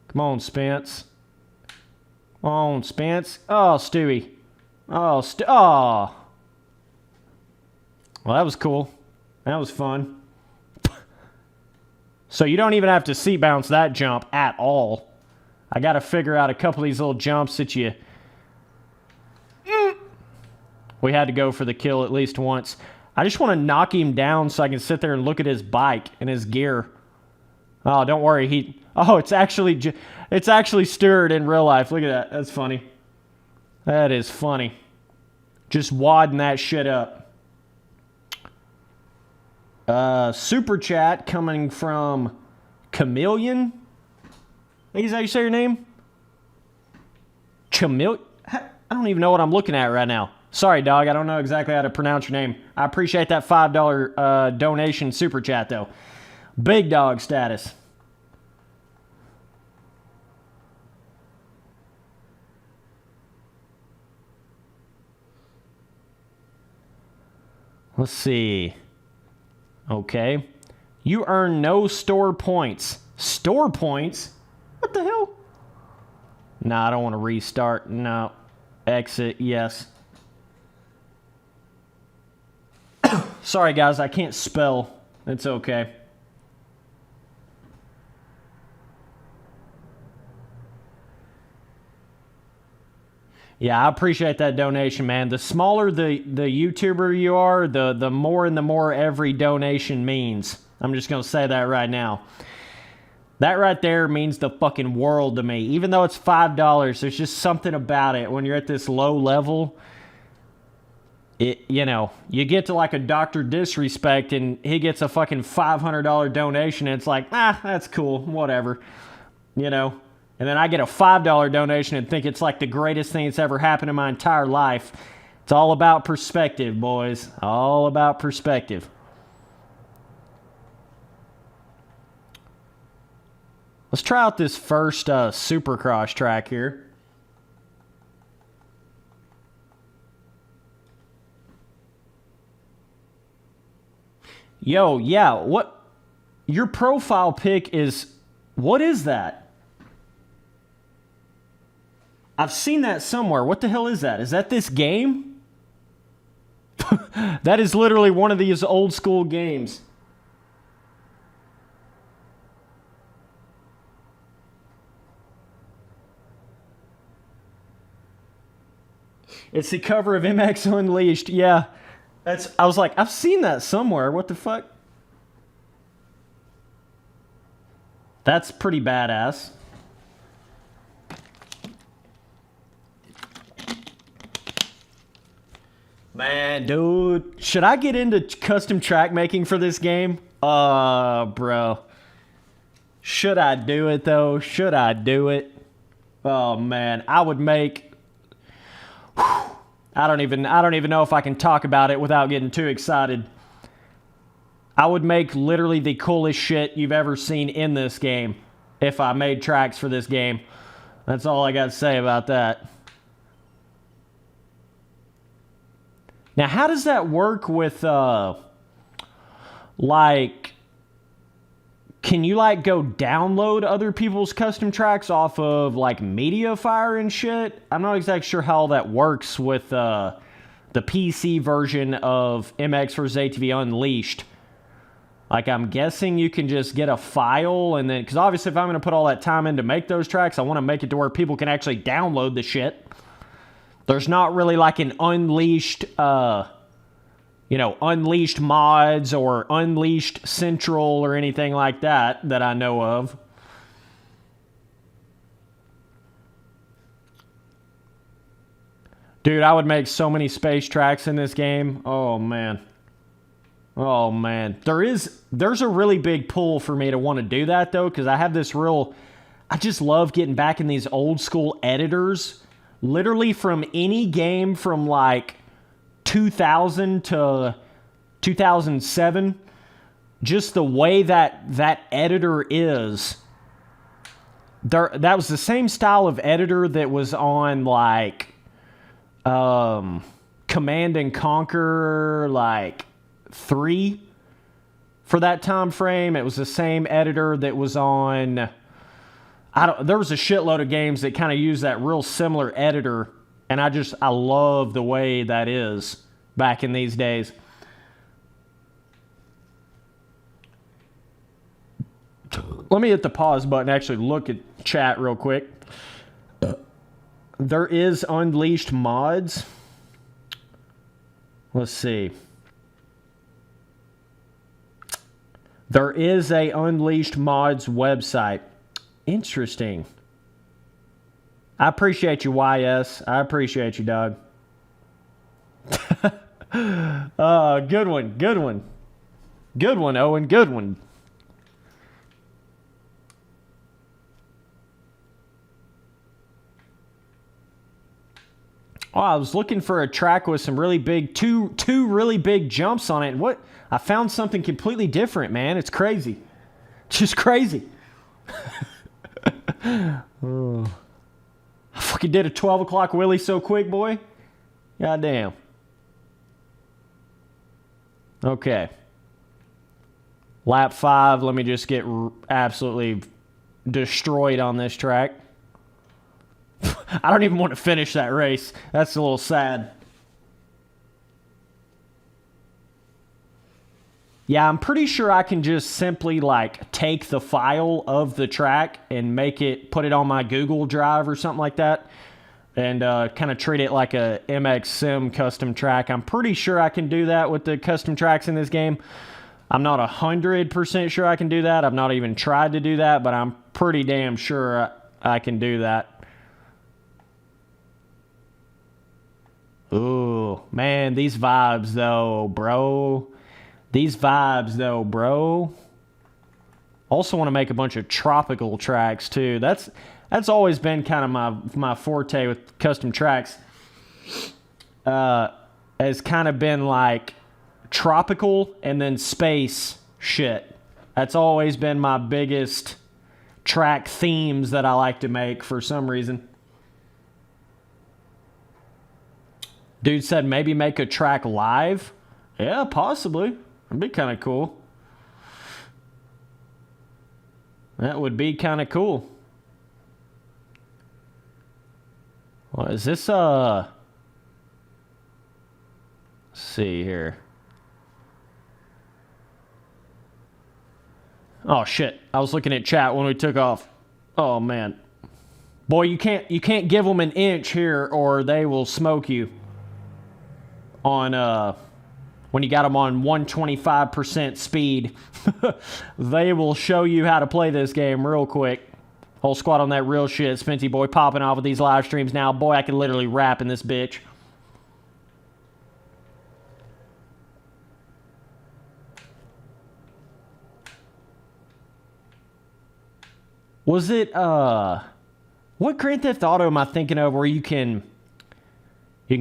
Come on, Spence. Come on, Spence. Oh, Stewie. Oh, oh. Well, that was cool. That was fun. So you don't even have to seat bounce that jump at all. I got to figure out a couple of these little jumps that you... We had to go for the kill at least once. I just want to knock him down so I can sit there and look at his bike and his gear. Oh, don't worry. Oh, it's actually Stewart in real life. Look at that. That's funny. That is funny. Just wadding that shit up. Super chat coming from Chameleon. I think is how you say your name? Chameleon? I don't even know what I'm looking at right now. Sorry, dog. I don't know exactly how to pronounce your name. I appreciate that $5 donation super chat, though. Big dog status. Let's see. Okay. You earn no store points. Store points? What the hell? Nah, I don't want to restart. No. Exit, yes. Sorry, guys, I can't spell. It's okay. Yeah, I appreciate that donation, man. The smaller the YouTuber you are, the more and the more every donation means. I'm just going to say that right now. That right there means the fucking world to me. Even though it's $5, there's just something about it when you're at this low level. You know, you get to like a Dr. Disrespect and he gets a fucking $500 donation and it's like, that's cool, whatever. You know? And then I get a $5 donation and think it's like the greatest thing that's ever happened in my entire life. It's all about perspective, boys. All about perspective. Let's try out this first Supercross track here. Yo, yeah, what? Your profile pic is... What is that? I've seen that somewhere. What the hell is that? Is that this game? That is literally one of these old school games. It's the cover of MX Unleashed. Yeah. I was like, I've seen that somewhere. What the fuck? That's pretty badass. Man, dude, should I get into custom track making for this game? Bro. Should I do it though? Should I do it? Oh man, I would make I don't even know if I can talk about it without getting too excited. I would make literally the coolest shit you've ever seen in this game if I made tracks for this game. That's all I got to say about that. Now, how does that work with, like, can you, like, go download other people's custom tracks off of, like, Mediafire and shit? I'm not exactly sure how all that works with, the PC version of MX vs. ATV Unleashed. Like, I'm guessing you can just get a file and then, because obviously if I'm going to put all that time in to make those tracks, I want to make it to where people can actually download the shit. There's not really like an Unleashed, Unleashed mods or Unleashed Central or anything like that that I know of. Dude, I would make so many space tracks in this game. Oh, man. Oh, man. There's a really big pull for me to want to do that, though, because I have this I just love getting back in these old school editors. Literally from any game from like 2000 to 2007, just the way that editor is. That was the same style of editor that was on like Command and Conquer like 3 for that time frame. It was the same editor that was on there was a shitload of games that kind of use that real similar editor, and I love the way that is back in these days. Let me hit the pause button and actually look at chat real quick. There is Unleashed mods. Let's see. There is a Unleashed mods website. Interesting. I appreciate you, YS. I appreciate you, dog. Good one. Good one. Good one, Owen. Good one. Oh, I was looking for a track with some really big, two really big jumps on it. And what? I found something completely different, man. It's crazy. Just crazy. Oh. I fucking did a 12 o'clock wheelie so quick, boy. God damn. Okay. Lap 5. Let me just get absolutely destroyed on this track. I don't even want to finish that race. That's a little sad. Yeah, I'm pretty sure I can just simply like take the file of the track and put it on my Google Drive or something like that, and kind of treat it like a MX Sim custom track. I'm pretty sure I can do that with the custom tracks in this game. I'm not 100% sure I can do that. I've not even tried to do that, but I'm pretty damn sure I can do that. Ooh, man, these vibes though, bro. These vibes, though, bro. Also want to make a bunch of tropical tracks, too. That's always been kind of my forte with custom tracks. Has kind of been like tropical and then space shit. That's always been my biggest track themes that I like to make for some reason. Dude said maybe make a track live. Yeah, possibly. That'd be kind of cool. That would be kind of cool. What is this, let's see here. Oh shit, I was looking at chat when we took off. Oh man. Boy, you can't give them an inch here or they will smoke you on when you got them on 125% speed. They will show you how to play this game real quick. Whole squad on that real shit. Spenty boy popping off with these live streams now. Boy, I can literally rap in this bitch. Was it, what Grand Theft Auto am I thinking of where you can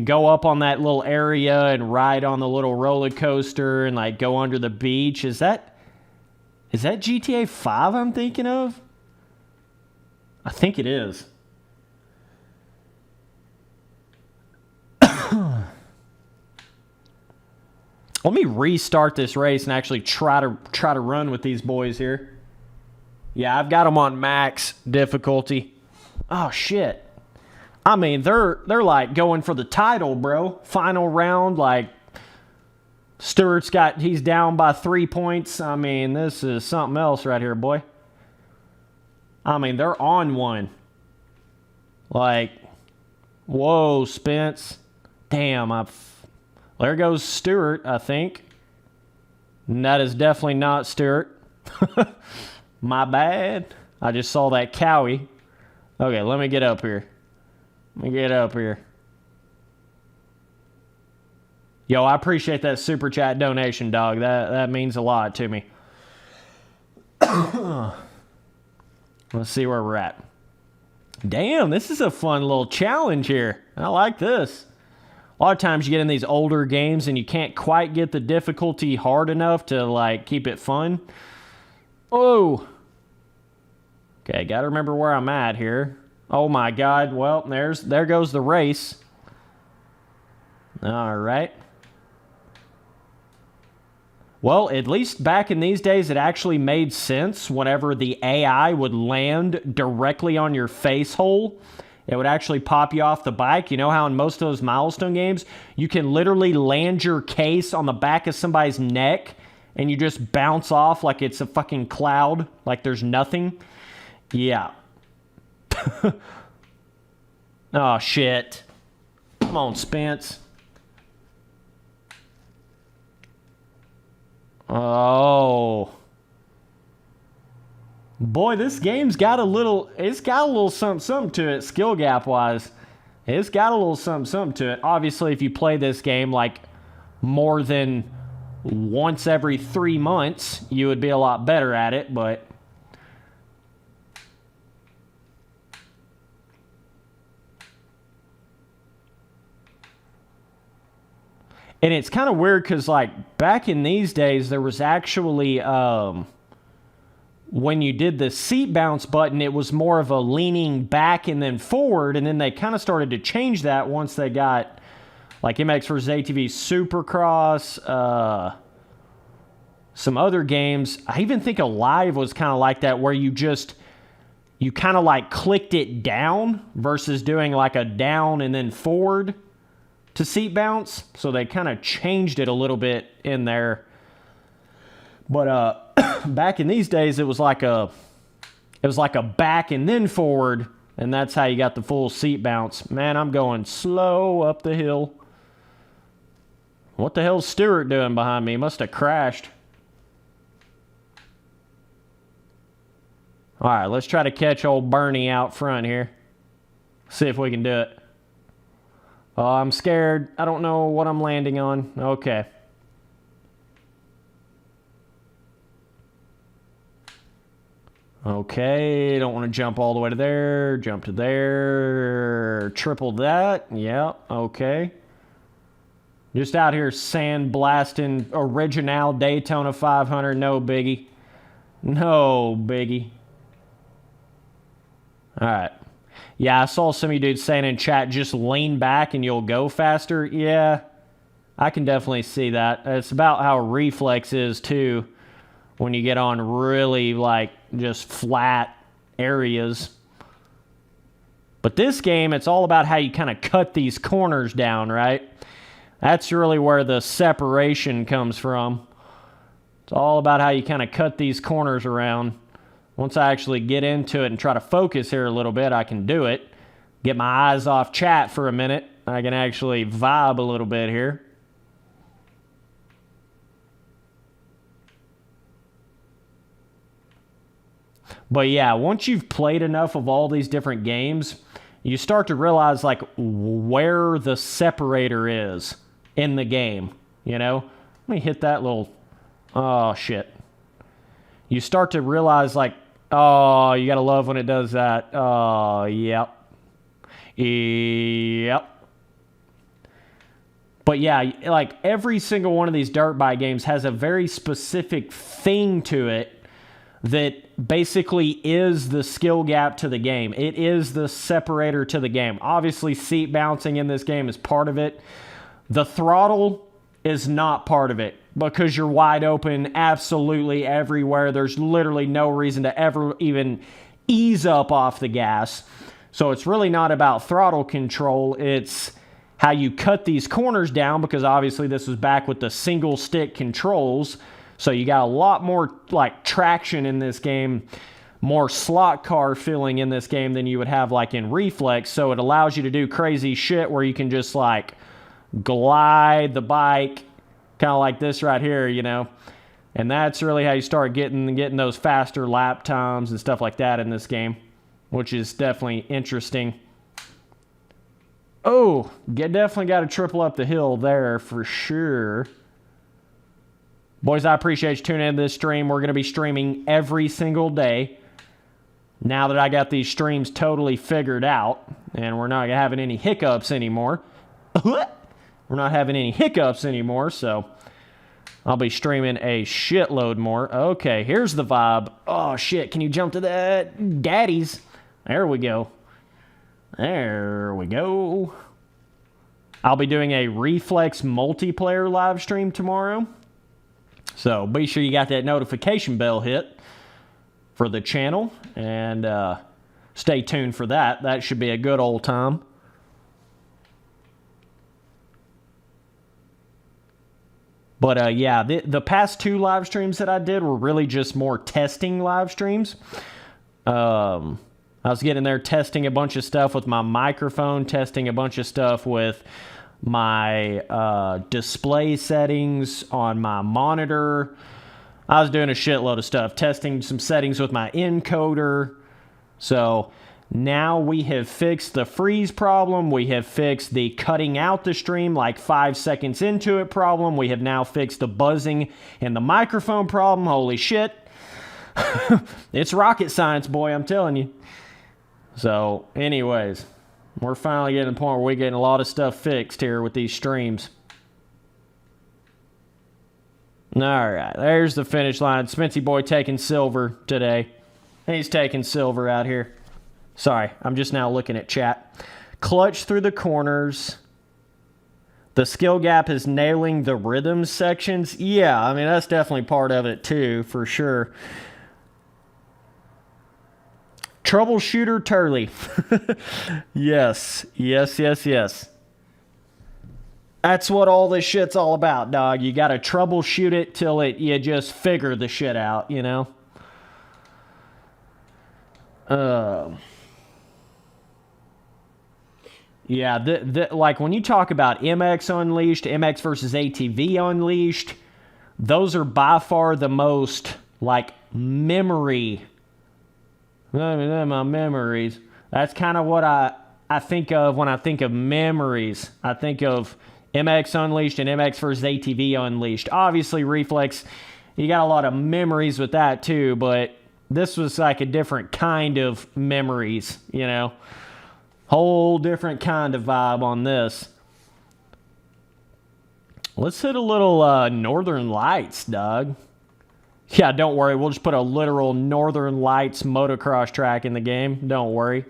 go up on that little area and ride on the little roller coaster and like go under the beach? Is that GTA 5 I'm thinking of? I think it is. Let me restart this race and actually try to run with these boys here. Yeah, I've got them on max difficulty. Oh shit. I mean, they're like going for the title, bro. Final round, like he's down by 3 points. I mean, this is something else right here, boy. I mean, they're on one. Like, whoa, Spence. Damn, there goes Stewart, I think. And that is definitely not Stewart. My bad. I just saw that Cowie. Okay, let me get up here. Yo, I appreciate that super chat donation, dog. That means a lot to me. Let's see where we're at. Damn, this is a fun little challenge here. I like this. A lot of times you get in these older games and you can't quite get the difficulty hard enough to like keep it fun. Oh. Okay, gotta remember where I'm at here. Oh my god, well, there goes the race. Alright. Well, at least back in these days, it actually made sense whenever the AI would land directly on your face hole. It would actually pop you off the bike. You know how in most of those milestone games, you can literally land your case on the back of somebody's neck and you just bounce off like it's a fucking cloud, like there's nothing? Yeah. Oh, shit. Come on, Spence. Oh. Boy, this game's got a little something to it, skill gap wise. It's got a little something to it. Obviously, if you play this game like more than once every 3 months, you would be a lot better at it, but and it's kind of weird because, like, back in these days, there was actually, when you did the seat bounce button, it was more of a leaning back and then forward, and then they kind of started to change that once they got, like, MX vs. ATV Supercross, some other games. I even think Alive was kind of like that, where you kind of, like, clicked it down versus doing, like, a down and then forward to seat bounce, so they kind of changed it a little bit in there. But back in these days, it was like a back and then forward, and that's how you got the full seat bounce. Man, I'm going slow up the hill. What the hell's Stewart doing behind me? He must have crashed. All right, let's try to catch old Bernie out front here. See if we can do it. Oh, I'm scared. I don't know what I'm landing on. Okay. Okay, don't want to jump all the way to there. Jump to there. Triple that. Yeah, okay. Just out here sand blasting original Daytona 500. No biggie. No biggie. All right. Yeah, I saw some of you dudes saying in chat, just lean back and you'll go faster. Yeah, I can definitely see that. It's about how Reflex is, too, when you get on really, like, just flat areas. But this game, it's all about how you kind of cut these corners down, right? That's really where the separation comes from. It's all about how you kind of cut these corners around. Once I actually get into it and try to focus here a little bit, I can do it. Get my eyes off chat for a minute. I can actually vibe a little bit here. But yeah, once you've played enough of all these different games, you start to realize like where the separator is in the game, you know? Let me hit that little, oh shit. You start to realize like, oh, you gotta love when it does that. Oh, yep. Yep. But yeah, like every single one of these dirt bike games has a very specific thing to it that basically is the skill gap to the game. It is the separator to the game. Obviously, seat bouncing in this game is part of it. The throttle is not part of it because you're wide open absolutely everywhere. There's literally no reason to ever even ease up off the gas. So it's really not about throttle control. It's how you cut these corners down, because obviously this was back with the single stick controls. So you got a lot more like traction in this game, more slot car feeling in this game than you would have like in Reflex. So it allows you to do crazy shit where you can just like glide the bike, kind of like this right here, you know. And that's really how you start getting those faster lap times and stuff like that in this game, which is definitely interesting. Oh, definitely got to triple up the hill there for sure. Boys, I appreciate you tuning in to this stream. We're going to be streaming every single day now that I got these streams totally figured out, and we're not having any hiccups anymore. We're not having any hiccups anymore, so I'll be streaming a shitload more. Okay, here's the vibe. Oh, shit. Can you jump to that? Daddies. There we go. There we go. I'll be doing a Reflex multiplayer live stream tomorrow. So be sure you got that notification bell hit for the channel, and stay tuned for that. That should be a good old time. But yeah, the past two live streams that I did were really just more testing live streams. I was getting there testing a bunch of stuff with my microphone, testing a bunch of stuff with my display settings on my monitor. I was doing a shitload of stuff, testing some settings with my encoder. So now we have fixed the freeze problem. We have fixed the cutting out the stream like 5 seconds into it problem. We have now fixed the buzzing and the microphone problem. Holy shit. It's rocket science, boy, I'm telling you. So anyways, we're finally getting to the point where we're getting a lot of stuff fixed here with these streams. All right, there's the finish line. Spency boy taking silver today. He's taking silver out here. Sorry, I'm just now looking at chat. Clutch through the corners. The skill gap is nailing the rhythm sections. Yeah, I mean, that's definitely part of it too, for sure. Troubleshooter Turley. Yes. That's what all this shit's all about, dog. You gotta troubleshoot it till you just figure the shit out, you know? Yeah, like when you talk about MX Unleashed, MX versus ATV Unleashed, those are by far the most, like, my memories. That's kind of what I think of when I think of memories. I think of MX Unleashed and MX vs. ATV Unleashed. Obviously, Reflex, you got a lot of memories with that too, but this was like a different kind of memories, you know? Whole different kind of vibe on this. Let's hit a little Northern Lights, dog. Yeah, don't worry. We'll just put a literal Northern Lights motocross track in the game. Don't worry.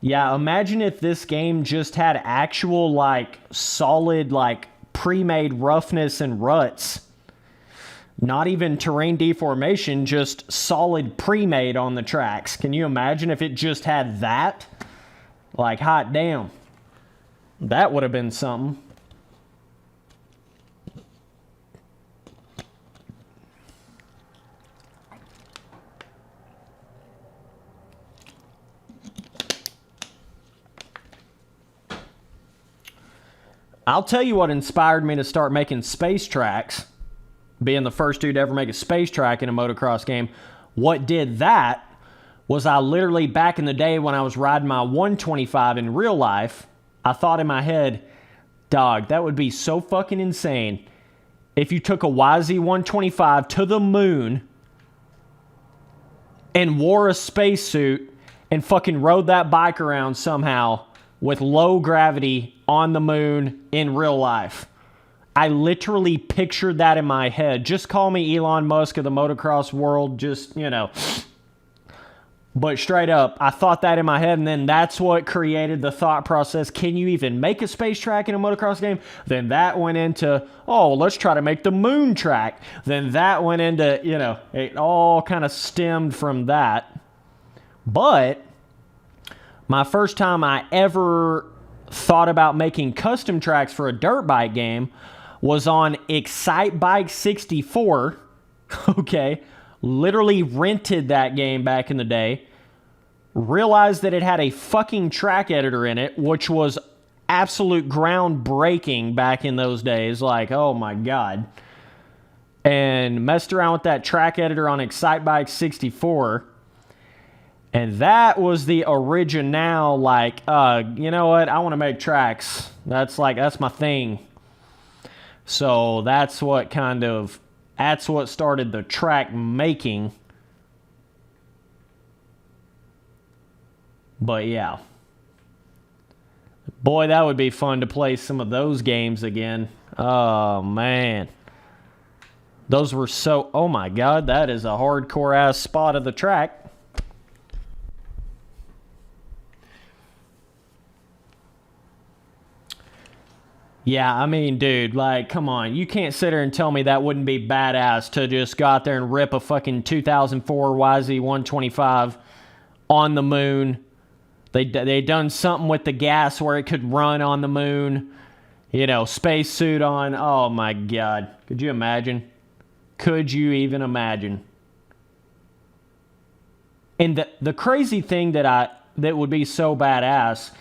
Yeah, imagine if this game just had actual, like, solid, like, pre-made roughness and ruts. Not even terrain deformation, just solid pre-made on the tracks. Can you imagine if it just had that? Like, hot damn. That would have been something. I'll tell you what inspired me to start making space tracks, being the first dude to ever make a space track in a motocross game. What did that was I literally, back in the day when I was riding my 125 in real life, I thought in my head, dog, that would be so fucking insane if you took a YZ125 to the moon and wore a spacesuit and fucking rode that bike around somehow with low gravity on the moon in real life. I literally pictured that in my head. Just call me Elon Musk of the motocross world, just, you know. But straight up, I thought that in my head, and then that's what created the thought process. Can you even make a space track in a motocross game? Then that went into, oh, let's try to make the moon track. Then that went into, you know, it all kind of stemmed from that. But my first time I ever thought about making custom tracks for a dirt bike game was on Excite Bike 64. Okay. Literally rented that game back in the day. Realized that it had a fucking track editor in it, which was absolute groundbreaking back in those days. Like, oh my God. And messed around with that track editor on Excite Bike 64. And that was the original, like, you know what? I want to make tracks. That's my thing. So that's what started the track making. But yeah. Boy, that would be fun to play some of those games again. Oh, man. Those were so... Oh, my God. That is a hardcore-ass spot of the track. Yeah, I mean, dude, like, come on. You can't sit there and tell me that wouldn't be badass to just go out there and rip a fucking 2004 YZ125 on the moon. They done something with the gas where it could run on the moon. You know, spacesuit on. Oh, my God. Could you imagine? Could you even imagine? And the crazy thing that would be so badass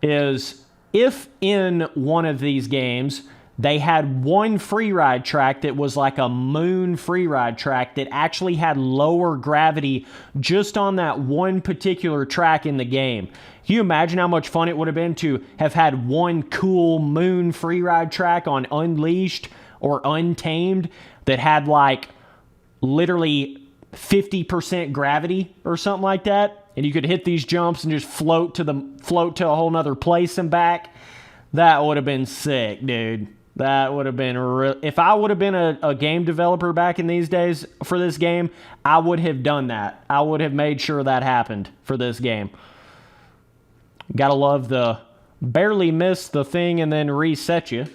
is... if in one of these games they had one free ride track that was like a moon free ride track that actually had lower gravity just on that one particular track in the game. Can you imagine how much fun it would have been to have had one cool moon free ride track on Unleashed or Untamed that had like literally 50% gravity or something like that? And you could hit these jumps and just float to a whole nother place and back. That would have been sick, dude. That would have been real. If I would have been a game developer back in these days for this game, I would have done that. I would have made sure that happened for this game. Gotta love the barely miss the thing and then reset you.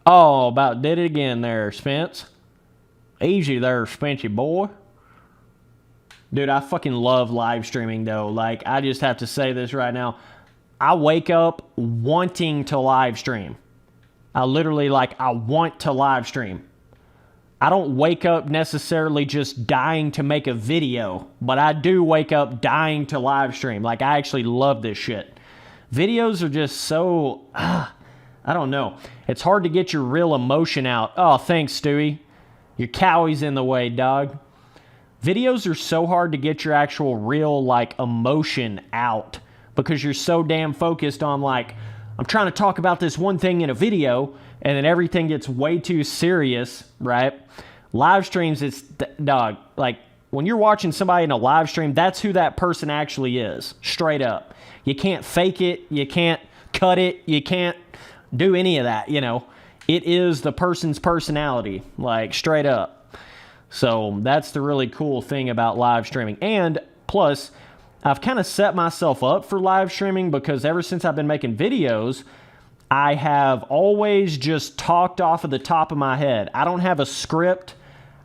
Oh, about did it again there, Spence. Easy there, Spencey boy. Dude, I fucking love live streaming, though. Like, I just have to say this right now. I wake up wanting to live stream. I want to live stream. I don't wake up necessarily just dying to make a video, but I do wake up dying to live stream. Like, I actually love this shit. Videos are just so... I don't know. It's hard to get your real emotion out. Oh, thanks, Stewie. Your cowie's in the way, dog. Videos are so hard to get your actual real, like, emotion out because you're so damn focused on, like, I'm trying to talk about this one thing in a video, and then everything gets way too serious, right? Live streams, it's, dog, like, when you're watching somebody in a live stream, that's who that person actually is, straight up. You can't fake it. You can't cut it. You can't do any of that, you know. It is the person's personality, like, straight up. So that's the really cool thing about live streaming. And plus, I've kind of set myself up for live streaming because ever since I've been making videos, I have always just talked off of the top of my head. I don't have a script.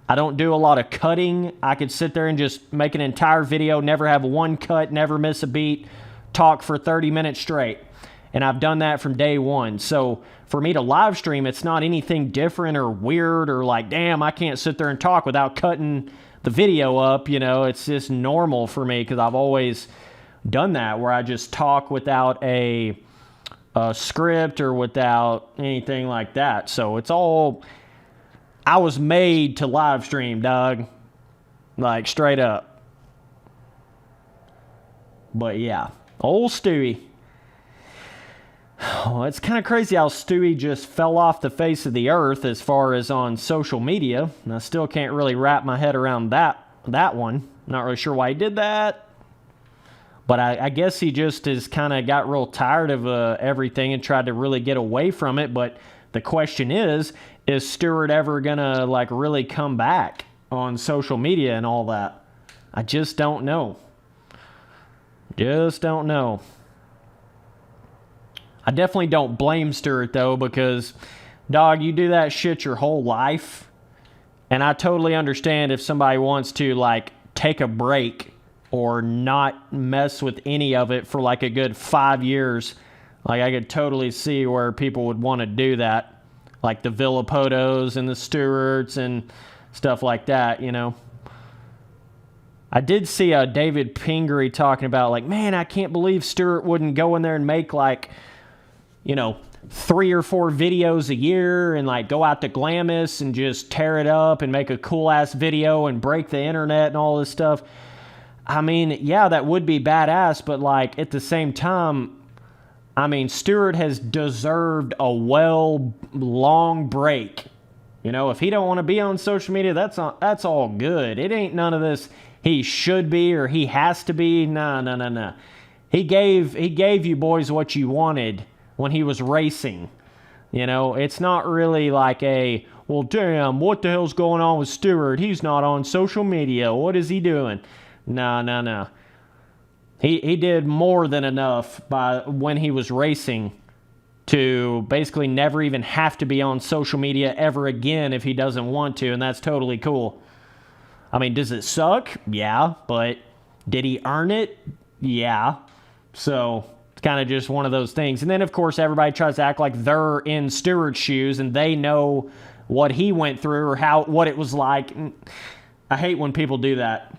I don't do a lot of cutting. I could sit there and just make an entire video, never have one cut, never miss a beat, talk for 30 minutes straight. And I've done that from day one. So for me to live stream, it's not anything different or weird or like, damn, I can't sit there and talk without cutting the video up. You know, it's just normal for me because I've always done that where I just talk without a script or without anything like that. So it's all, I was made to live stream, dog. Like straight up. But yeah, old Stewie. Oh, it's kind of crazy how Stewie just fell off the face of the earth as far as on social media. And I still can't really wrap my head around that one. Not really sure why he did that. But I guess he just has kind of got real tired of everything and tried to really get away from it. But the question is Stewart ever going to like really come back on social media and all that? I just don't know. Just don't know. I definitely don't blame Stewart, though, because, dog, you do that shit your whole life. And I totally understand if somebody wants to, like, take a break or not mess with any of it for, like, a good 5 years. Like, I could totally see where people would want to do that. Like the Villapotos and the Stewarts and stuff like that, you know. I did see David Pingree talking about, like, man, I can't believe Stewart wouldn't go in there and make, like, you know, 3 or 4 videos a year and like go out to Glamis and just tear it up and make a cool ass video and break the internet and all this stuff. I mean, yeah, that would be badass, but like at the same time, I mean, Stewart has deserved a long break. You know, if he don't want to be on social media, that's all good. It ain't none of this he should be or he has to be. No. He gave you boys what you wanted when he was racing. You know, it's not really like well, damn, what the hell's going on with Stewart? He's not on social media. What is he doing? No. He did more than enough by when he was racing to basically never even have to be on social media ever again if he doesn't want to, and that's totally cool. I mean, does it suck? Yeah, but did he earn it? Yeah. So it's kind of just one of those things. And then, of course, everybody tries to act like they're in Stewart's shoes and they know what he went through or what it was like. I hate when people do that.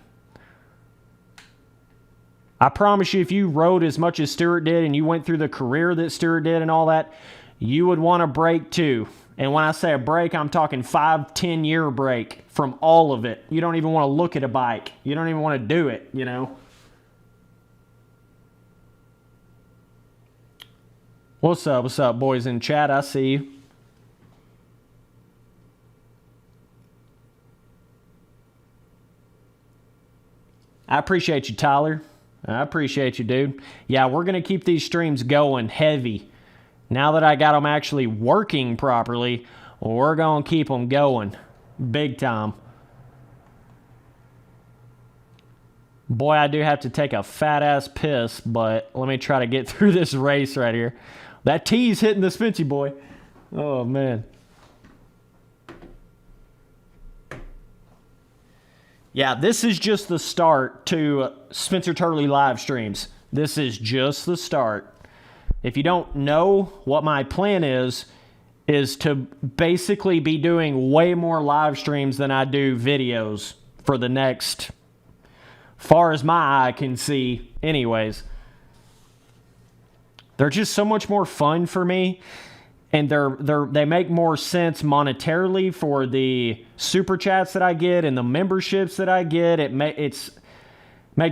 I promise you, if you rode as much as Stewart did and you went through the career that Stewart did and all that, you would want a break too. And when I say a break, I'm talking 5-10 year break from all of it. You don't even want to look at a bike. You don't even want to do it, you know. What's up, boys in chat? I see you. I appreciate you, Tyler. I appreciate you, dude. Yeah, we're going to keep these streams going heavy. Now that I got them actually working properly, we're going to keep them going big time. Boy, I do have to take a fat-ass piss, but let me try to get through this race right here. That T's hitting the Spency boy. Oh, man. Yeah, this is just the start to Spencer Turley live streams. This is just the start. If you don't know what my plan is to basically be doing way more live streams than I do videos for the next, far as my eye can see anyways. They're just so much more fun for me. And they make more sense monetarily for the super chats that I get and the memberships that I get. It makes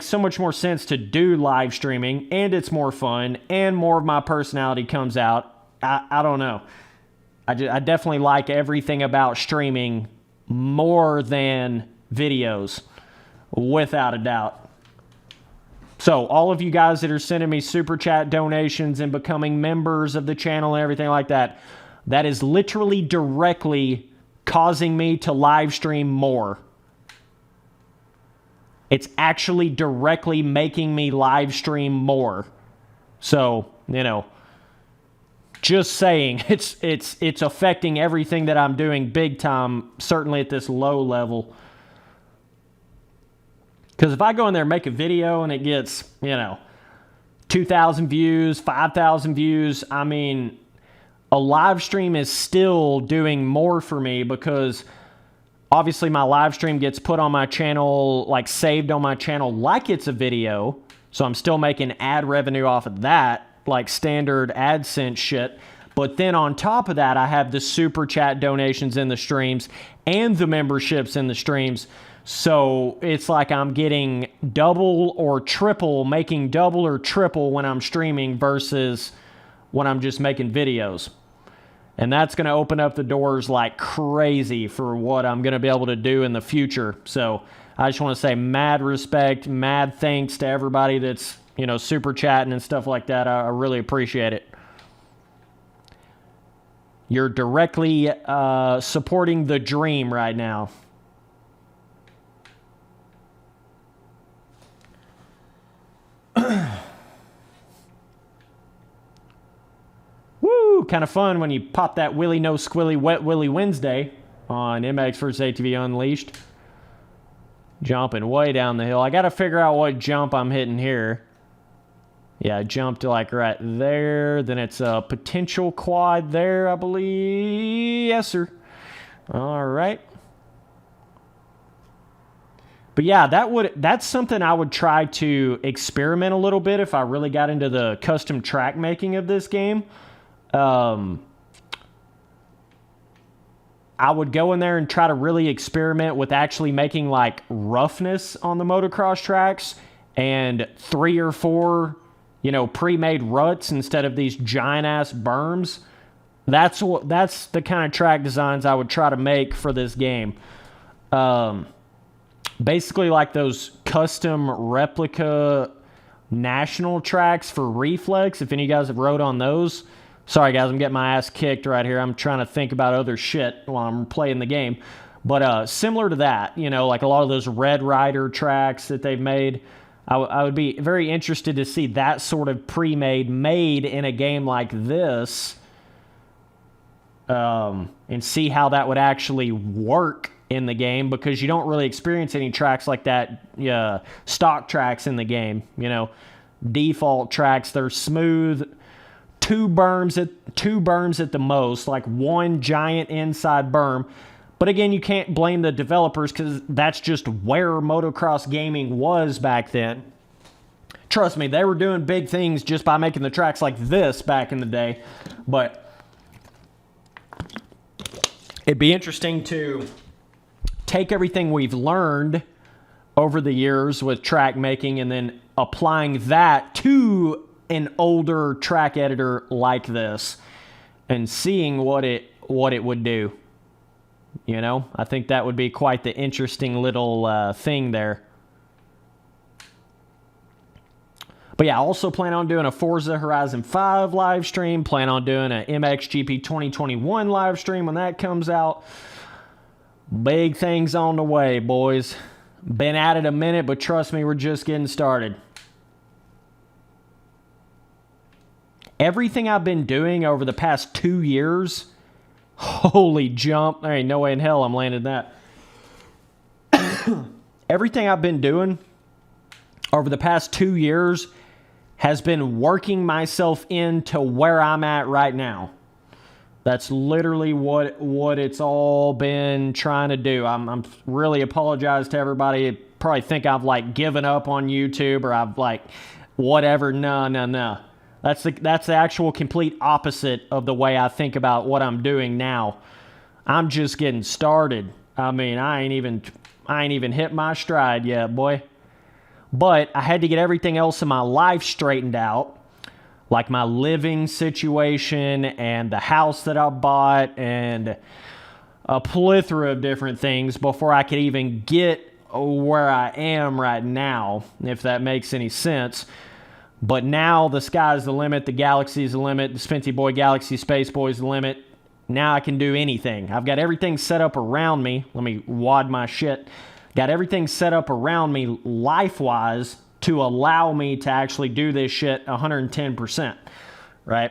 so much more sense to do live streaming, and it's more fun, and more of my personality comes out. I don't know. I definitely like everything about streaming more than videos, without a doubt. So all of you guys that are sending me super chat donations and becoming members of the channel and everything like that, that is literally directly causing me to live stream more. It's actually directly making me live stream more. So, you know, just saying, it's affecting everything that I'm doing big time, certainly at this low level. Because if I go in there and make a video and it gets, 2,000 views, 5,000 views, I mean, a live stream is still doing more for me because obviously my live stream gets put on my channel, like saved on my channel like it's a video. So I'm still making ad revenue off of that, like standard AdSense shit. But then on top of that, I have the super chat donations in the streams and the memberships in the streams. So it's like I'm getting double or triple, making double or triple when I'm streaming versus when I'm just making videos. And that's going to open up the doors like crazy for what I'm going to be able to do in the future. So I just want to say mad respect, mad thanks to everybody that's, super chatting and stuff like that. I really appreciate it. You're directly supporting the dream right now. Woo! Kind of fun when you pop that Willy No Squilly Wet Willy Wednesday on MX vs. ATV Unleashed. Jumping way down the hill. I got to figure out what jump I'm hitting here. Yeah, I jumped like right there. Then it's a potential quad there, I believe. Yes, sir. All right. But yeah, that's something I would try to experiment a little bit if I really got into the custom track making of this game. I would go in there and try to really experiment with actually making like roughness on the motocross tracks and 3 or 4, pre-made ruts instead of these giant ass berms. That's the kind of track designs I would try to make for this game. Basically like those custom replica national tracks for Reflex, if any of you guys have rode on those. Sorry guys, I'm getting my ass kicked right here. I'm trying to think about other shit while I'm playing the game. But similar to that, like a lot of those Red Rider tracks that they've made, I would be very interested to see that sort of pre-made made in a game like this, and see how that would actually work in the game, because you don't really experience any tracks like that, stock tracks in the game. Default tracks, they're smooth, two berms at the most, like one giant inside berm. But again, you can't blame the developers because that's just where motocross gaming was back then. Trust me, they were doing big things just by making the tracks like this back in the day. But it'd be interesting to take everything we've learned over the years with track making and then applying that to an older track editor like this and seeing what it would do. I think that would be quite the interesting little thing there. But yeah, I also plan on doing a Forza Horizon 5 live stream. Plan on doing an MXGP 2021 live stream when that comes out. Big things on the way, boys. Been at it a minute, but trust me, we're just getting started. Everything I've been doing over the past 2 years, holy jump, there ain't no way in hell I'm landing that. Everything I've been doing over the past 2 years has been working myself into where I'm at right now. That's literally what it's all been trying to do. I'm really apologize to everybody. Probably think I've like given up on YouTube or I've like whatever. No. That's the actual complete opposite of the way I think about what I'm doing now. I'm just getting started. I mean, I ain't even hit my stride yet, boy. But I had to get everything else in my life straightened out, like my living situation and the house that I bought and a plethora of different things before I could even get where I am right now, if that makes any sense. But now the sky's the limit, the galaxy's the limit, the Spenty Boy Galaxy Space Boy's the limit. Now I can do anything. I've got everything set up around me. Let me wad my shit. Got everything set up around me life-wise to allow me to actually do this shit 110%, right?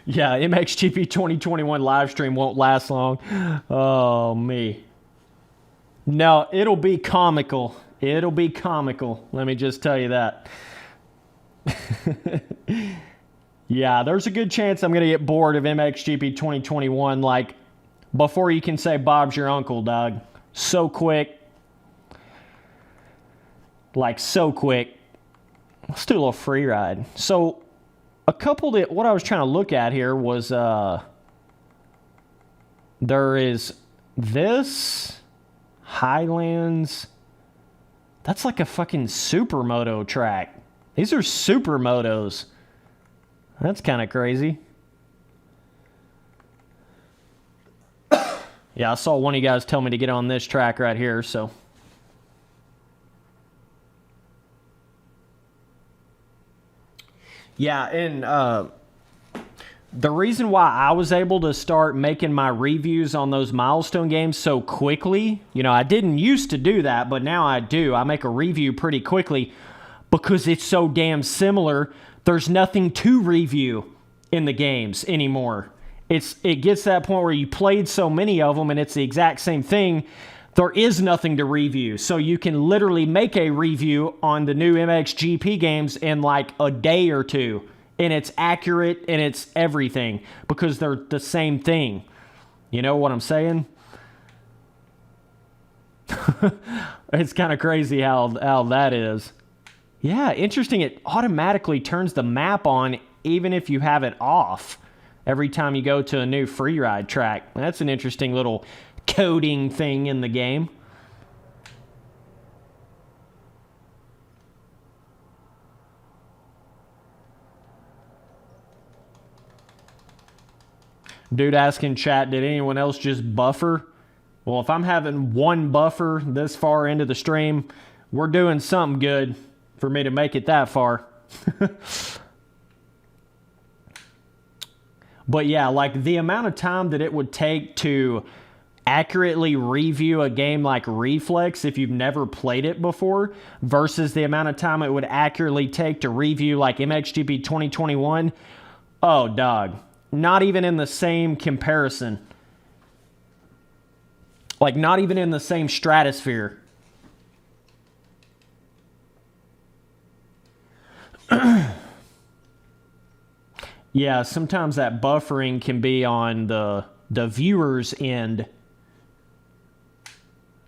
Yeah, MXGP 2021 live stream won't last long. Oh, me. No, it'll be comical. It'll be comical. Let me just tell you that. Yeah, there's a good chance I'm going to get bored of MXGP 2021, like, before you can say Bob's your uncle, dog. So quick. Like, so quick. Let's do a little free ride. So, a couple that, what I was trying to look at here was, there is this, Highlands. That's like a fucking supermoto track. These are supermotos. That's kind of crazy. Yeah, I saw one of you guys tell me to get on this track right here, so. Yeah, and the reason why I was able to start making my reviews on those milestone games so quickly, you know, I didn't used to do that, but now I do. I make a review pretty quickly because it's so damn similar. There's nothing to review in the games anymore. It gets to that point where you played so many of them and it's the exact same thing. There is nothing to review. So you can literally make a review on the new MXGP games in like a day or two. And it's accurate and it's everything because they're the same thing. You know what I'm saying? It's kind of crazy how that is. Yeah, interesting. It automatically turns the map on even if you have it off every time you go to a new free ride track. That's an interesting little coding thing in the game. Dude asking chat, did anyone else just buffer? Well, if I'm having one buffer this far into the stream, we're doing something good for me to make it that far. But yeah, like the amount of time that it would take to accurately review a game like Reflex if you've never played it before versus the amount of time it would accurately take to review like MXGP 2021. Oh, dog. Not even in the same comparison. Like, not even in the same stratosphere. Yeah, sometimes that buffering can be on the viewer's end.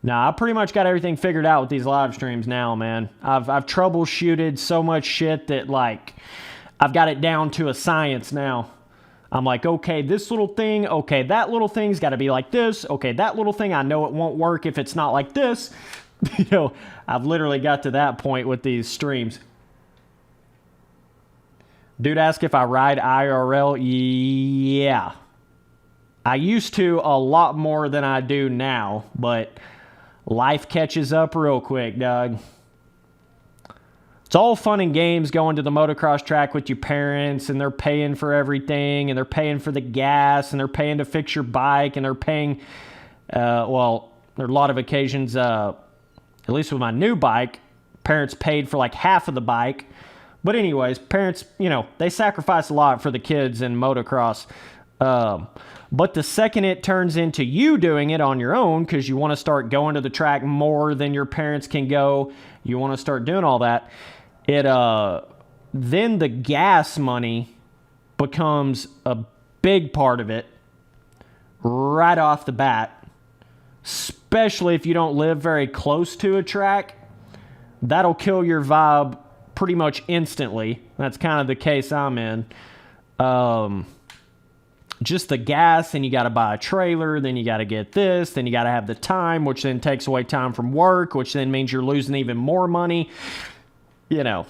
Nah, I pretty much got everything figured out with these live streams now, man. I've troubleshooted so much shit that, like, I've got it down to a science now. I'm like, okay, this little thing, okay, that little thing's got to be like this. Okay, that little thing, I know it won't work if it's not like this. You know, I've literally got to that point with these streams. Dude asked if I ride IRL. Yeah. I used to a lot more than I do now, but life catches up real quick, dog. It's all fun and games going to the motocross track with your parents, and they're paying for everything, and they're paying for the gas, and they're paying to fix your bike, and they're paying, well, there are a lot of occasions, at least with my new bike, parents paid for like half of the bike. But anyways, parents, you know, they sacrifice a lot for the kids in motocross. But the second it turns into you doing it on your own because you want to start going to the track more than your parents can go, you want to start doing all that, then the gas money becomes a big part of it right off the bat, especially if you don't live very close to a track. That'll kill your vibe pretty much instantly. That's kind of the case I'm in. Just the gas, and you got to buy a trailer, then you got to get this, then you got to have the time, which then takes away time from work, which then means you're losing even more money. You know,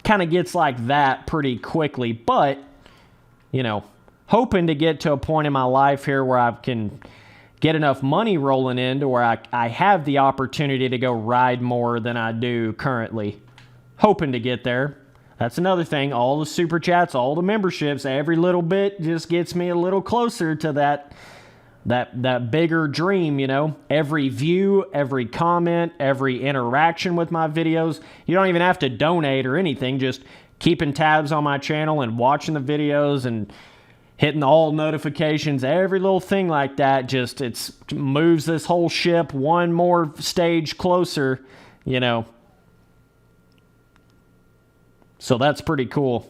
kind of gets like that pretty quickly. But, you know, hoping to get to a point in my life here where I can get enough money rolling in to where I have the opportunity to go ride more than I do currently. Hoping to get there. That's another thing. All the super chats, all the memberships, every little bit just gets me a little closer to that bigger dream, you know. Every view, every comment, every interaction with my videos. You don't even have to donate or anything. Just keeping tabs on my channel and watching the videos and hitting all notifications, every little thing like that, just it moves this whole ship one more stage closer, you know. So that's pretty cool.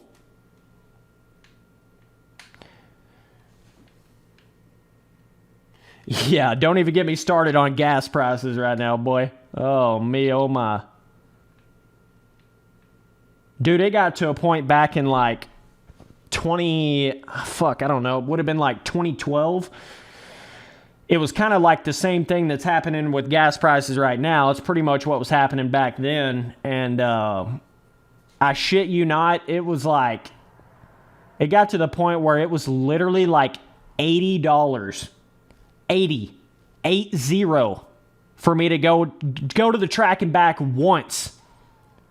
Yeah, don't even get me started on gas prices right now, boy. Oh, me, oh my. Dude, it got to a point back in like I don't know, it would have been like 2012. It was kind of like the same thing that's happening with gas prices right now. It's pretty much what was happening back then. And I shit you not, it was like, it got to the point where it was literally like $80. 80 for me to go to the track and back once.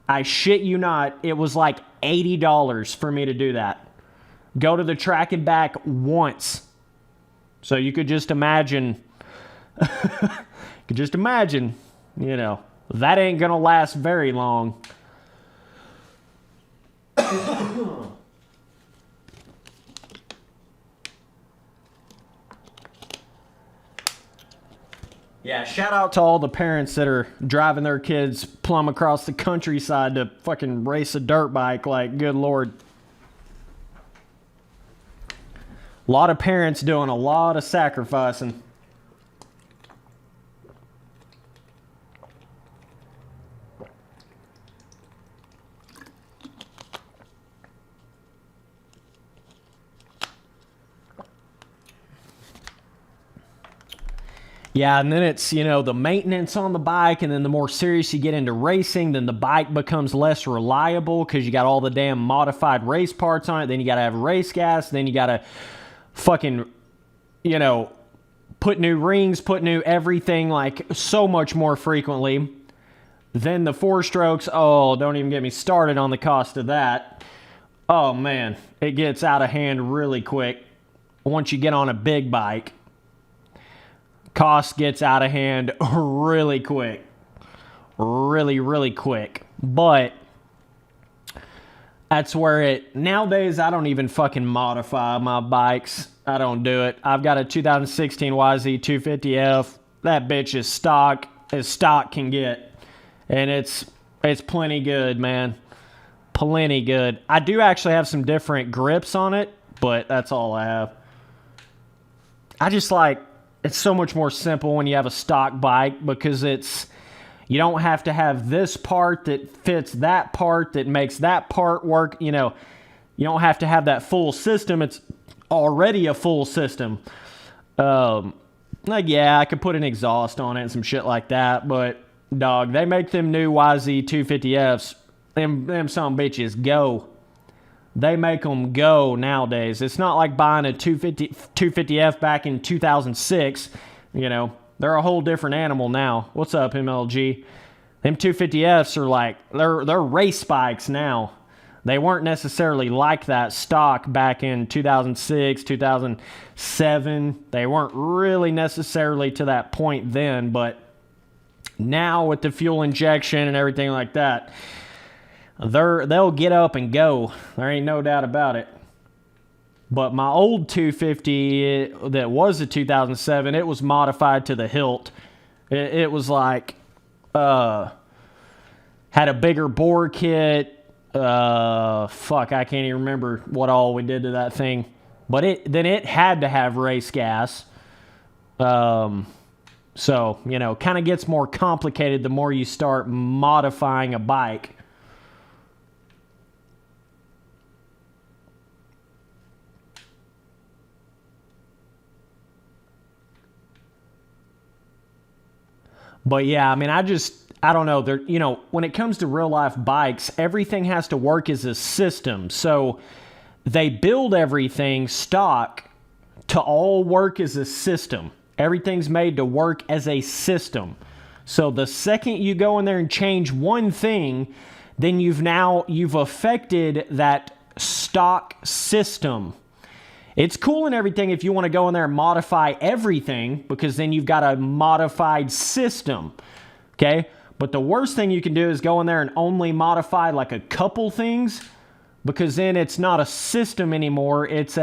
I shit you not, it was like $80 for me to do that. Go to the track and back once. So you could just imagine, you know, that ain't gonna last very long. Yeah, shout out to all the parents that are driving their kids plumb across the countryside to fucking race a dirt bike. Like, good Lord. A lot of parents doing a lot of sacrificing. Yeah, and then it's, you know, the maintenance on the bike, and then the more serious you get into racing, then the bike becomes less reliable because you got all the damn modified race parts on it. Then you got to have race gas. Then you got to fucking, you know, put new rings, put new everything, like so much more frequently. Then the 4-strokes, oh, don't even get me started on the cost of that. Oh, man, it gets out of hand really quick once you get on a big bike. Cost gets out of hand really quick. Really quick. But that's where it... Nowadays, I don't even fucking modify my bikes. I don't do it. I've got a 2016 YZ250F. That bitch is stock as stock can get. And it's plenty good, man. Plenty good. I do actually have some different grips on it, but that's all I have. I just like... It's so much more simple when you have a stock bike because you don't have to have this part that fits that part that makes that part work. You know, you don't have to have that full system. It's already a full system. Like, yeah, I could put an exhaust on it and some shit like that, but dog, they make them new YZ250Fs. Them some bitches go. They make them go nowadays. It's not like buying a 250F back in 2006. You know, they're a whole different animal now. What's up, MLG? Them 250Fs are like, they're race bikes now. They weren't necessarily like that stock back in 2006, 2007. They weren't really necessarily to that point then, but now with the fuel injection and everything like that, they'll get up and go. There ain't no doubt about it. But my old 250 that was a 2007, it was modified to the hilt. It was like, had a bigger bore kit. Fuck, I can't even remember what all we did to that thing. But it had to have race gas. So, you know, kind of gets more complicated the more you start modifying a bike. But yeah, I mean, I don't know. You know, when it comes to real life bikes, everything has to work as a system. So they build everything stock to all work as a system. Everything's made to work as a system. So the second you go in there and change one thing, then you've affected that stock system. It's cool and everything if you want to go in there and modify everything, because then you've got a modified system, okay? But the worst thing you can do is go in there and only modify like a couple things. because then it's not a system anymore. It's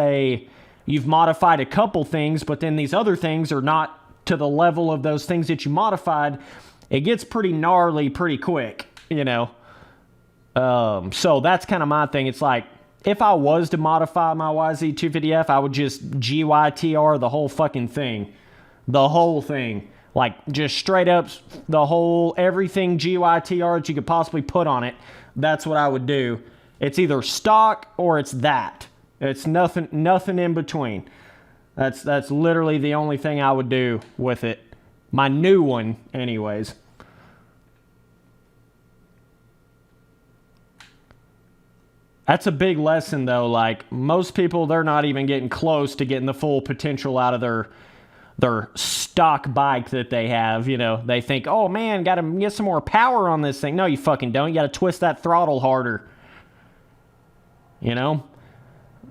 you've modified a couple things, but then these other things are not to the level of those things that you modified. It gets pretty gnarly pretty quick, you know. So that's kind of my thing. It's like, if I was to modify my YZ250F, I would just GYTR the whole fucking thing. The whole thing. Like, just straight up everything GYTR that you could possibly put on it. That's what I would do. It's either stock or it's that. It's nothing in between. That's literally the only thing I would do with it. My new one, anyways. That's a big lesson, though. Like, most people, they're not even getting close to getting the full potential out of their stock bike that they have. You know, they think, oh man, got to get some more power on this thing. No, you fucking don't. You got to twist that throttle harder. You know?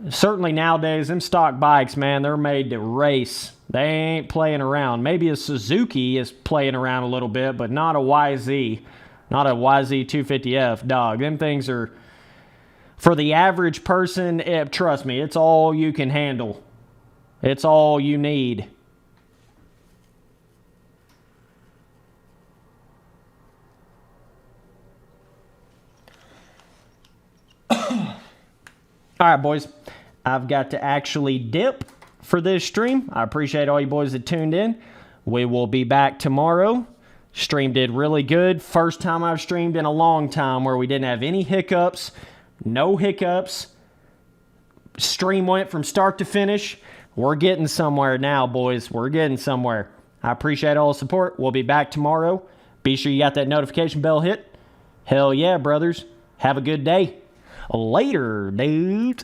Certainly nowadays, them stock bikes, man, they're made to race. They ain't playing around. Maybe a Suzuki is playing around a little bit, but not a YZ. Not a YZ250F, dog. Them things are, for the average person, trust me, it's all you can handle. It's all you need. All right, boys. I've got to actually dip for this stream. I appreciate all you boys that tuned in. We will be back tomorrow. Stream did really good. First time I've streamed in a long time where we didn't have any hiccups. No hiccups. Stream went from start to finish. We're getting somewhere now, boys. We're getting somewhere. I appreciate all the support. We'll be back tomorrow. Be sure you got that notification bell hit. Hell yeah, brothers. Have a good day. Later, dudes.